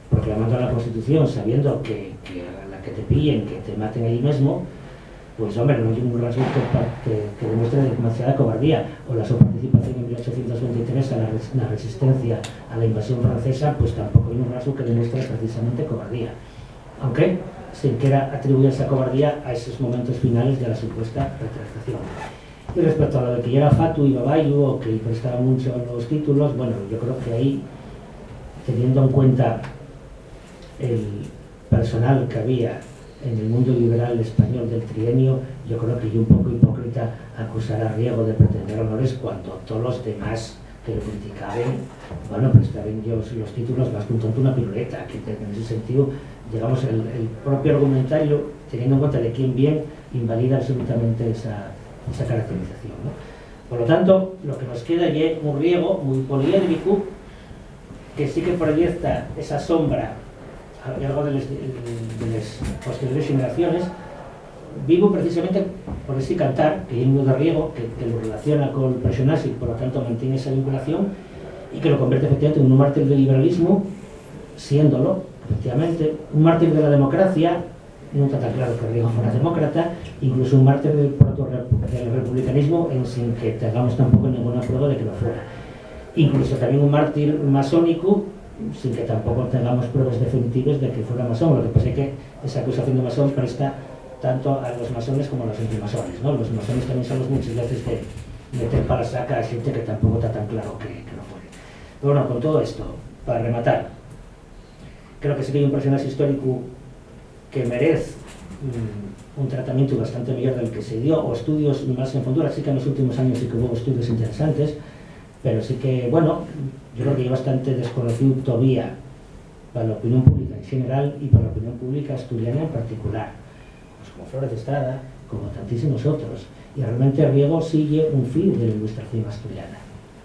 proclamando la Constitución, sabiendo que a la que te pillen, que te maten allí mismo, pues hombre, no hay ningún rasgo que demuestre demasiada cobardía. O la su participación en 1823 a la resistencia a la invasión francesa, pues tampoco hay un rasgo que demuestre precisamente cobardía. Aunque sin quiera atribuir esa cobardía a esos momentos finales de la supuesta retractación. Y respecto a lo de que ya era fatu y babayu, o que prestaba mucho a los títulos, bueno, yo creo que ahí, teniendo en cuenta el personal que había en el mundo liberal español del trienio, yo creo que es un poco hipócrita acusar a Riego de pretender honores cuando todos los demás que lo criticaban, bueno, prestaban ellos los títulos más que un tonto una piruleta, que en ese sentido, digamos, el propio argumentario, teniendo en cuenta de quién bien, invalida absolutamente esa caracterización, ¿no? Por lo tanto, lo que nos queda es un Riego muy poliédrico, que sí que proyecta esa sombra y algo de las posteriores generaciones, vivo precisamente por ese cantar, que es uno de Riego, que lo relaciona con el personaje y por lo tanto mantiene esa vinculación y que lo convierte efectivamente en un mártir del liberalismo, siéndolo, efectivamente, un mártir de la democracia, nunca tan claro que Riego fuera demócrata, incluso un mártir del republicanismo sin que tengamos tampoco ninguna prueba de que lo fuera. Incluso también un mártir masónico, sin que tampoco tengamos pruebas definitivas de que fuera masón. Lo que pasa es que esa acusación de masón presta tanto a los masones como a los antimasones, ¿no? Los masones también son los muchas veces de meter para saca a gente que tampoco está tan claro que no fuere. Pero bueno, con todo esto, para rematar, creo que sí que hay un personaje histórico que merece un tratamiento bastante mejor del que se dio, o estudios más en fondo. Sí que en los últimos años sí que hubo estudios interesantes, pero sí que, bueno, yo creo que es bastante desconocido todavía para la opinión pública en general y para la opinión pública asturiana en particular, pues como Flores de Estrada, como tantísimos otros. Y realmente Riego sigue un fin de la ilustración asturiana,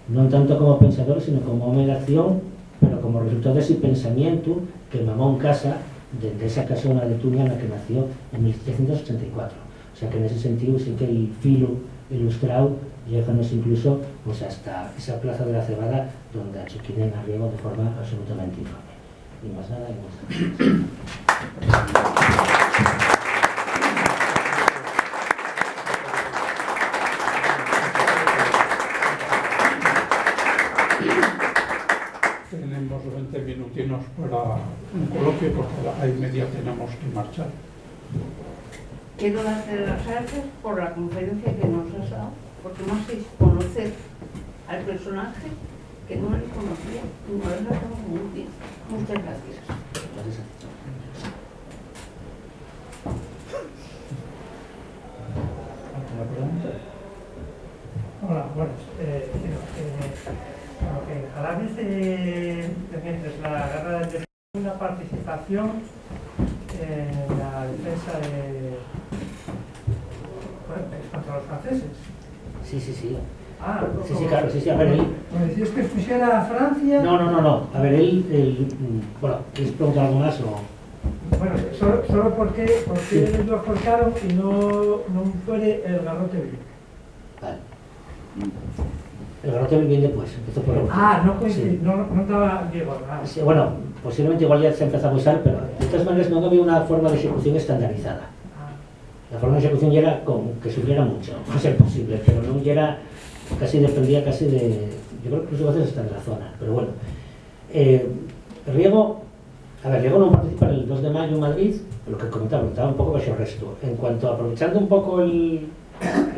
no tanto como pensador, sino como hombre de acción, pero como resultado de ese pensamiento que mamó en casa de esa casona de Tunia en la que nació en 1784. O sea que en ese sentido sí que el filo ilustrado lléganos incluso pues hasta esa plaza de la Cebada donde achuquinen a Riego de forma absolutamente infame. Y más nada, y muchas gracias. Tenemos 20 minutinos para un coloquio porque ahí media tenemos que marchar. Quiero darte las gracias por la conferencia que nos has dado, porque me hacéis conocer al personaje que no le conocía y me lo has dado muy bien. Muchas gracias. ¿Alguna pregunta? Hola, buenas. A la vez de la guerra del Vietnam, una participación en la defensa contra los franceses. Sí. Ah, Sí, claro, sí, a ver, él... ¿Me decías que expusiera a Francia? No. A ver, él bueno, ¿quieres preguntar algo más o...? Bueno, solo porque ellos lo cortaron y no puede el garrote vivir. Vale. El garrote viene después, empezó por el... Sí. No estaba Diego. Sí, bueno, posiblemente igual ya se empezó a usar, pero de todas maneras no había una forma de ejecución estandarizada. La forma de ejecución ya era que subiera mucho, no ser posible, pero no ya era, dependía casi de, yo creo que incluso a veces hasta de la zona, pero bueno. Riego no participa el 2 de mayo en Madrid, lo que comentaba un poco bajo el resto. En cuanto a aprovechando un poco el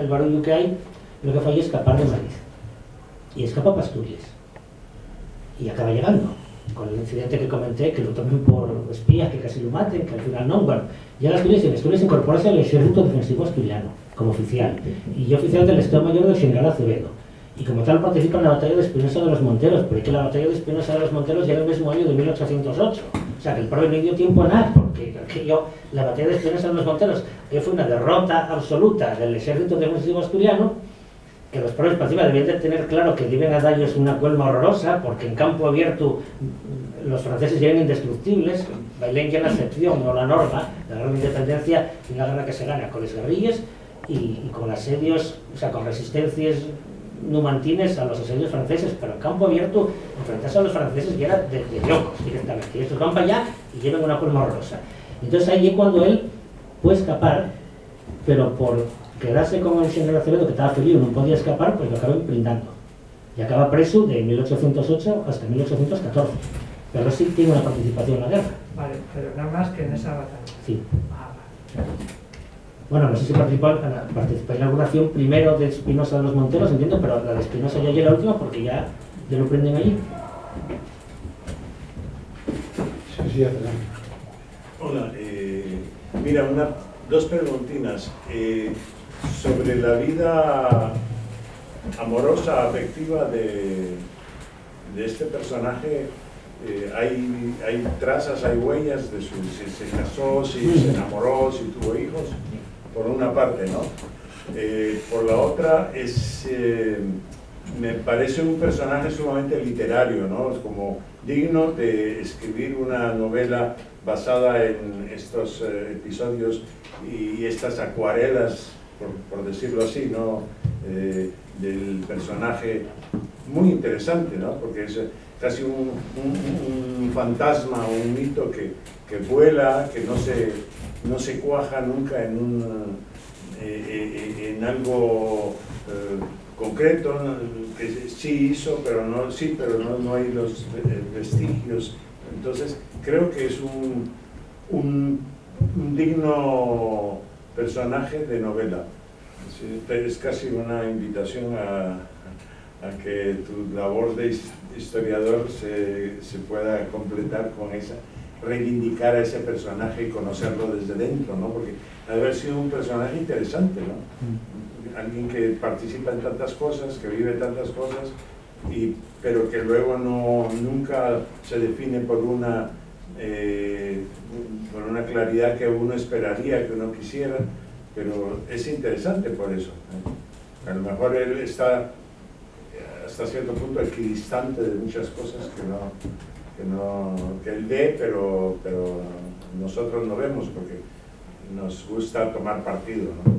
barullo que hay, lo que fue escapar de Madrid. y escapa para Asturias. Y acaba llegando, con el incidente que comenté, que lo tomen por espías, que casi lo maten, que al final no. Bueno, llega a Asturias y en Asturias incorporarse al ejército defensivo asturiano, como oficial, y oficial del Estado Mayor del general Acevedo. Y como tal participa en la batalla de Espinosa de los Monteros, pero es que la batalla de Espinosa de los Monteros llega el mismo año de 1808. O sea, que el prove no dio tiempo a nada, porque la batalla de Espinosa de los Monteros fue una derrota absoluta del ejército defensivo asturiano, que los propios participantes debían de tener claro que deben a darles una cuelma horrorosa, porque en campo abierto los franceses eran indestructibles, bailen ya la excepción, no la norma. La guerra de independencia es una guerra que se gana con las guerrillas y con asedios, o sea, con resistencias numantines a los asedios franceses, pero en campo abierto enfrentarse a los franceses ya era de locos directamente, y estos van para allá y llevan una forma horrorosa. Entonces ahí es cuando él puede escapar, pero por quedarse con el general Acevedo, que estaba ferido, no podía escapar, pues lo acaban blindando y acaba preso de 1808 hasta 1814, pero sí tiene una participación en la guerra. Vale, pero nada más que en esa batalla. Sí. Ah, vale. Bueno, no sé si participé en la inauguración primero de Espinosa de los Monteros, entiendo, pero la de Espinosa ya llega la última porque ya lo prenden allí. Sí, adelante. Hola, mira, dos preguntinas. Sobre la vida amorosa, afectiva de este personaje, hay trazas, hay huellas de si se casó, si se enamoró, si tuvo hijos, por una parte, ¿no? Por la otra, me parece un personaje sumamente literario, ¿no? Es como digno de escribir una novela basada en estos episodios y estas acuarelas, por decirlo así, ¿no? Del personaje, muy interesante, ¿no? Porque es casi un fantasma, un mito que vuela, que no se cuaja nunca en algo concreto, que sí hizo, pero no hay los vestigios. Entonces creo que es un digno personaje de novela. Es casi una invitación a que tu labor de historiador se pueda completar con esa, reivindicar a ese personaje y conocerlo desde dentro, ¿no? Porque ha de haber sido un personaje interesante, ¿no? Alguien que participa en tantas cosas, que vive tantas cosas, pero que luego nunca se define por una claridad que uno esperaría, que uno quisiera, pero es interesante por eso, ¿eh? A lo mejor él está hasta cierto punto equidistante de muchas cosas que él ve, pero nosotros no vemos porque nos gusta tomar partido, ¿no?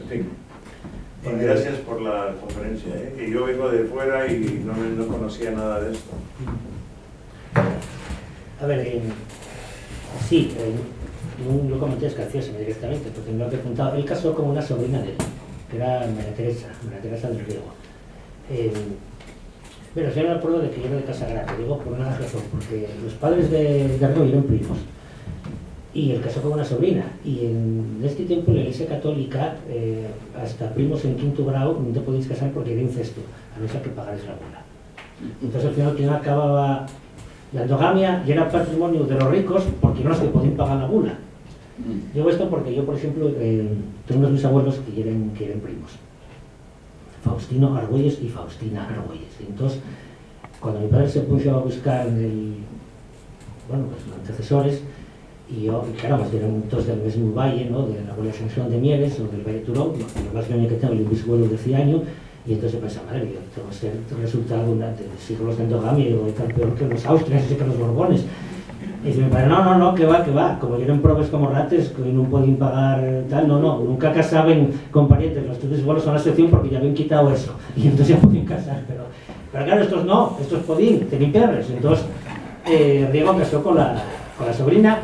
En fin, y gracias por la conferencia, ¿eh? Que yo vengo de fuera y no conocía nada de esto. A ver, sí, no comenté, es gracioso directamente, porque me lo he preguntado. Él casó con una sobrina de él, que era María Teresa del Riego. Pero yo no me acuerdo de que yo era de Casa Grande, digo por una razón, porque los padres de Riego eran primos, y él casó con una sobrina, y en este tiempo la Iglesia Católica, hasta primos en quinto grado, no te podéis casar porque era incesto, a no ser que pagarais la bula. Entonces al final quien acababa la endogamia y era patrimonio de los ricos porque no los que podían pagar la bula. Digo esto porque yo, por ejemplo, tengo unos bisabuelos que eran primos, Faustino Argüelles y Faustina Argüelles. Entonces, cuando mi padre se puso a buscar los antecesores, y yo, claro, eran todos del mismo valle, ¿no? De la abuela Ascensión de Mieres o del Valle Turón, lo más grande que tengo, el bisabuelo de 100 años, y entonces pensaba, madre mía, tengo que ser el resultado de siglos de endogamia, y voy a estar peor que los Austrias y que los Borbones. Y dice mi padre, no, que va, como eran probes como rates, que no pueden pagar tal, nunca casaban con parientes, los tres bisabuelos son la excepción porque ya habían quitado eso, y entonces ya podían casar, pero claro, estos podían, tenían perres. Entonces, Riego casó con la sobrina,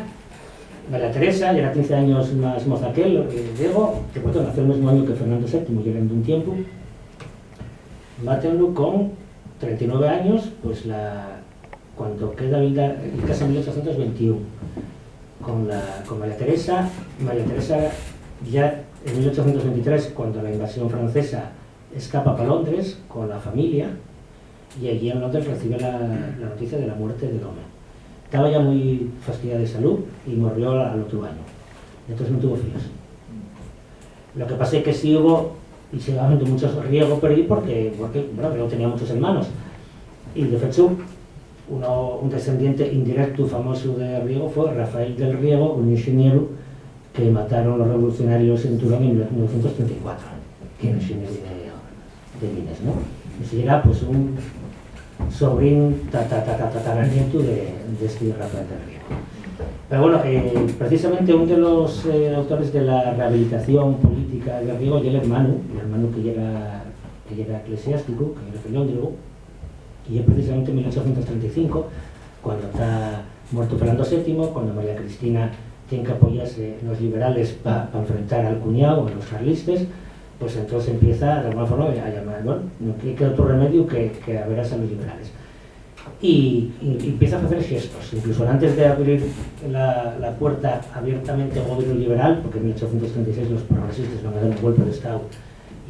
María Teresa, ya era 15 años más moza que él, Riego, que nació el mismo año que Fernando VII, ya eran de un tiempo. Mátenlo con 39 años, pues cuando queda vida, él casa en 1821 con María Teresa. María Teresa ya en 1823, cuando la invasión francesa escapa para Londres con la familia y allí en Londres recibe la noticia de la muerte del hombre. Estaba ya muy fastidiado de salud y murió al otro año. Entonces no tuvo hijos. Lo que pasa es que sí hubo, y se va haciendo muchos riegos por ahí porque bueno, no tenía muchos hermanos. Y de hecho, un descendiente indirecto famoso de Riego fue Rafael del Riego, un ingeniero que mataron los revolucionarios en Turón en 1934, que era ingeniero de minas, ¿no? Y si era pues un sobrín tataranieto de este Rafael del Riego. Pero bueno, precisamente uno de los autores de la rehabilitación política de Riego y el hermano que ya era eclesiástico, que era filóndrogo, y es precisamente en 1835, cuando está muerto Fernando VII, cuando María Cristina tiene que apoyarse en los liberales para enfrentar al cuñado, a los carlistas, pues entonces empieza de alguna forma a llamar, bueno, no queda otro remedio que a ver a los liberales. Y empieza a hacer gestos, incluso antes de abrir la puerta abiertamente al gobierno liberal, porque en 1836 los progresistas van a dar un golpe de Estado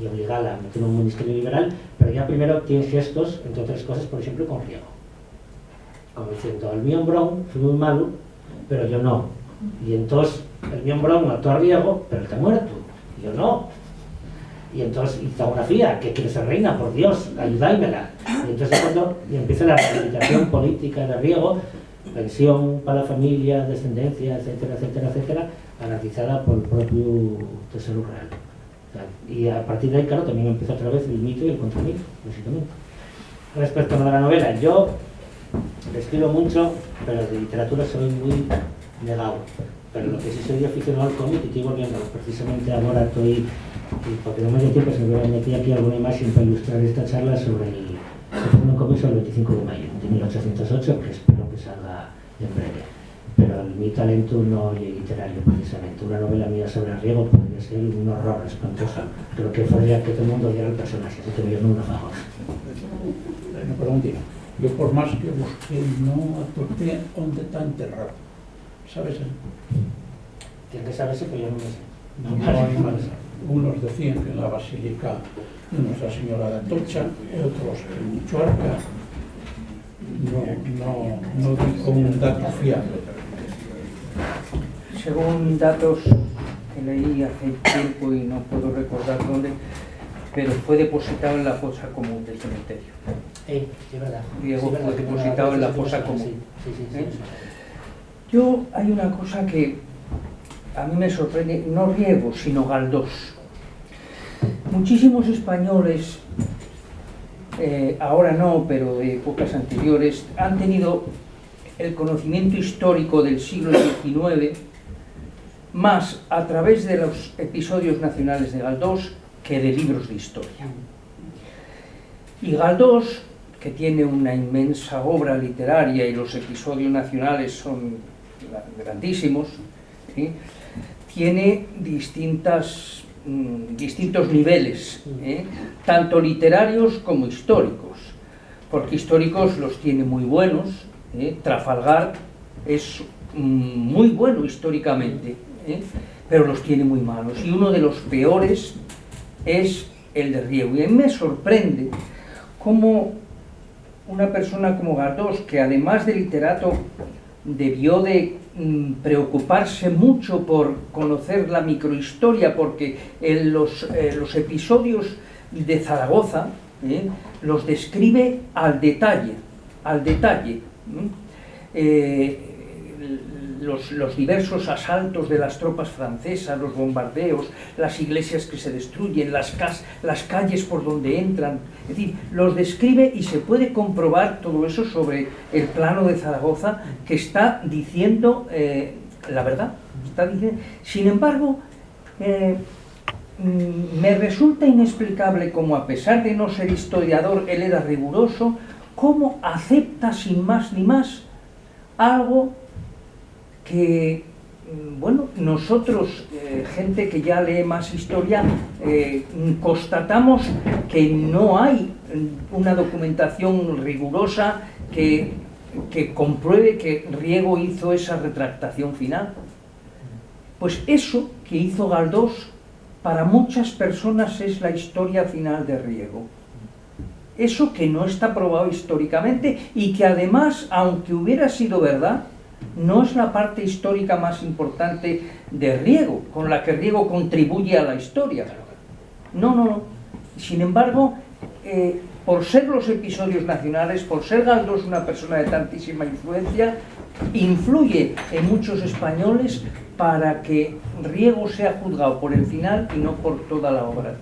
y obligarla a meter un ministerio liberal, pero ya primero tiene gestos, entre otras cosas, por ejemplo, con Riego. Como diciendo, el miembro fue muy malo, pero yo no. Y entonces el miembro mató a Riego, pero está muerto. Yo no. Y entonces, Izagorafía, que quiere ser reina, por Dios, ayudámela. Y entonces cuando empieza la rehabilitación política de Riego, pensión para la familia, descendencia, etcétera, etcétera, etcétera, garantizada por el propio Tesoro Real. Y a partir de ahí, claro, también empieza otra vez el mito y el contramito, básicamente. Respecto a la novela, yo escribo mucho, pero de literatura soy muy negado. Pero lo que sí soy aficionado al cómic y estoy volviendo, precisamente ahora estoy, porque no me dio tiempo, se me voy a meter aquí alguna imagen para ilustrar esta charla sobre el segundo cómic sobre el 25 de mayo de 1808, que espero que salga en breve. Pero mi talento no es literario, precisamente. Una novela mía sobre Riego podría ser un horror espantoso. Creo que podría que todo el mundo odiara el personaje, así que me dio una favor. Una preguntita. Yo por más que busqué, no atopé dónde está enterrado. ¿Sabes? Tiene que saberse, pero yo no lo sé. Unos decían que en la Basílica de Nuestra Señora de Atocha, otros en Muchuarca. No dijo un dato fiable. Según datos que leí hace tiempo y no puedo recordar dónde, pero fue depositado en la fosa común del cementerio. Sí, verdad. Riego sí, fue depositado en la fosa común. Sí. Yo, hay una cosa que a mí me sorprende, no Riego, sino Galdós. Muchísimos españoles, ahora no, pero de épocas anteriores, han tenido el conocimiento histórico del siglo XIX más a través de los episodios nacionales de Galdós que de libros de historia. Y Galdós, que tiene una inmensa obra literaria y los episodios nacionales son grandísimos, ¿sí? Tiene distintos niveles, tanto literarios como históricos, porque históricos los tiene muy buenos. Trafalgar es muy bueno históricamente, pero los tiene muy malos, y uno de los peores es el de Riego. Y a mí me sorprende cómo una persona como Galdós, que además de literato debió de preocuparse mucho por conocer la microhistoria, porque en los episodios de Zaragoza los describe al detalle. Los diversos asaltos de las tropas francesas, los bombardeos, las iglesias que se destruyen, las calles por donde entran, es decir, los describe y se puede comprobar todo eso sobre el plano de Zaragoza, que está diciendo la verdad. Sin embargo, me resulta inexplicable cómo, a pesar de no ser historiador, él era riguroso, cómo acepta sin más ni más algo que, bueno, nosotros, gente que ya lee más historia, constatamos que no hay una documentación rigurosa que compruebe que Riego hizo esa retractación final. Pues eso que hizo Galdós para muchas personas es la historia final de Riego. Eso que no está probado históricamente y que además, aunque hubiera sido verdad, no es la parte histórica más importante de Riego, con la que Riego contribuye a la historia. No. Sin embargo, por ser los episodios nacionales, por ser Galdós una persona de tantísima influencia, influye en muchos españoles para que Riego sea juzgado por el final y no por toda la obra.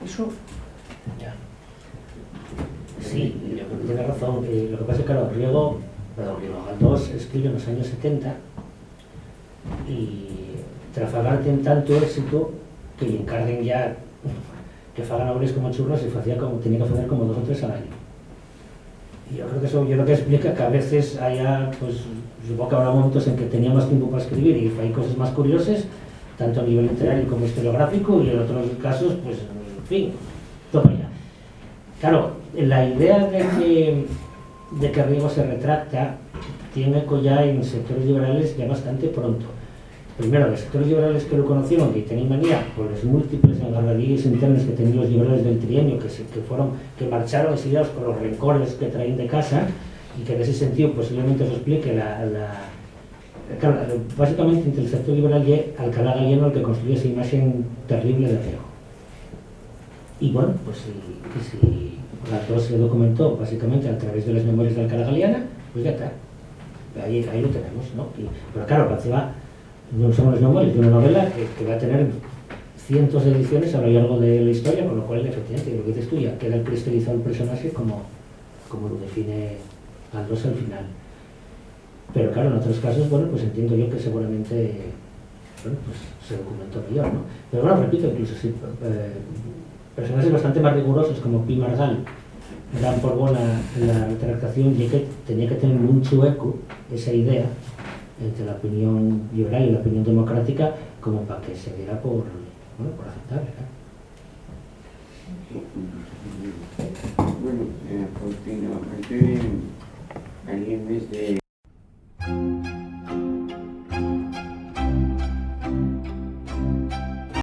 Eso... Sí, yo creo que tiene razón. Lo que pasa es que, claro, Galdós escribe en los años 70 y Trafalgar tiene tanto éxito que le encarguen ya que fagan obras como churros y tenía que hacer como 2 o 3 al año. Y yo creo que eso explica que a veces haya, pues, supongo que habrá momentos en que tenía más tiempo para escribir y hay cosas más curiosas, tanto a nivel literario como historiográfico, y en otros casos, pues, en fin, toma ya. Claro, la idea de que Riego se retracta tiene eco ya en sectores liberales ya bastante pronto. Primero, los sectores liberales que lo conocieron, que tenían manía por las múltiples engarradillas internas que tenían los liberales del trienio, que marcharon exiliados por los rencores que traían de casa, y que en ese sentido posiblemente eso explique claro, básicamente entre el sector liberal y Alcalá Galieno el que construye esa imagen terrible de Riego. Y bueno, pues si Galdós se documentó básicamente a través de las memorias de Alcalá Galiana, pues ya está. Ahí lo tenemos, ¿no? Pero claro, encima no son las memorias de una novela que va a tener cientos de ediciones a lo largo de la historia, con lo cual, efectivamente, lo que dices tú, ya queda cristalizado el personaje como lo define Galdós al final. Pero claro, en otros casos, bueno, pues entiendo yo que seguramente, bueno, pues se documentó mejor, ¿no? Pero bueno, repito, incluso si personajes bastante más rigurosos como Pi Margall dan por buena la retractación, y que tenía que tener mucho eco esa idea entre la opinión liberal y la opinión democrática como para que se diera por aceptarla. Bueno, continuamente, alguien desde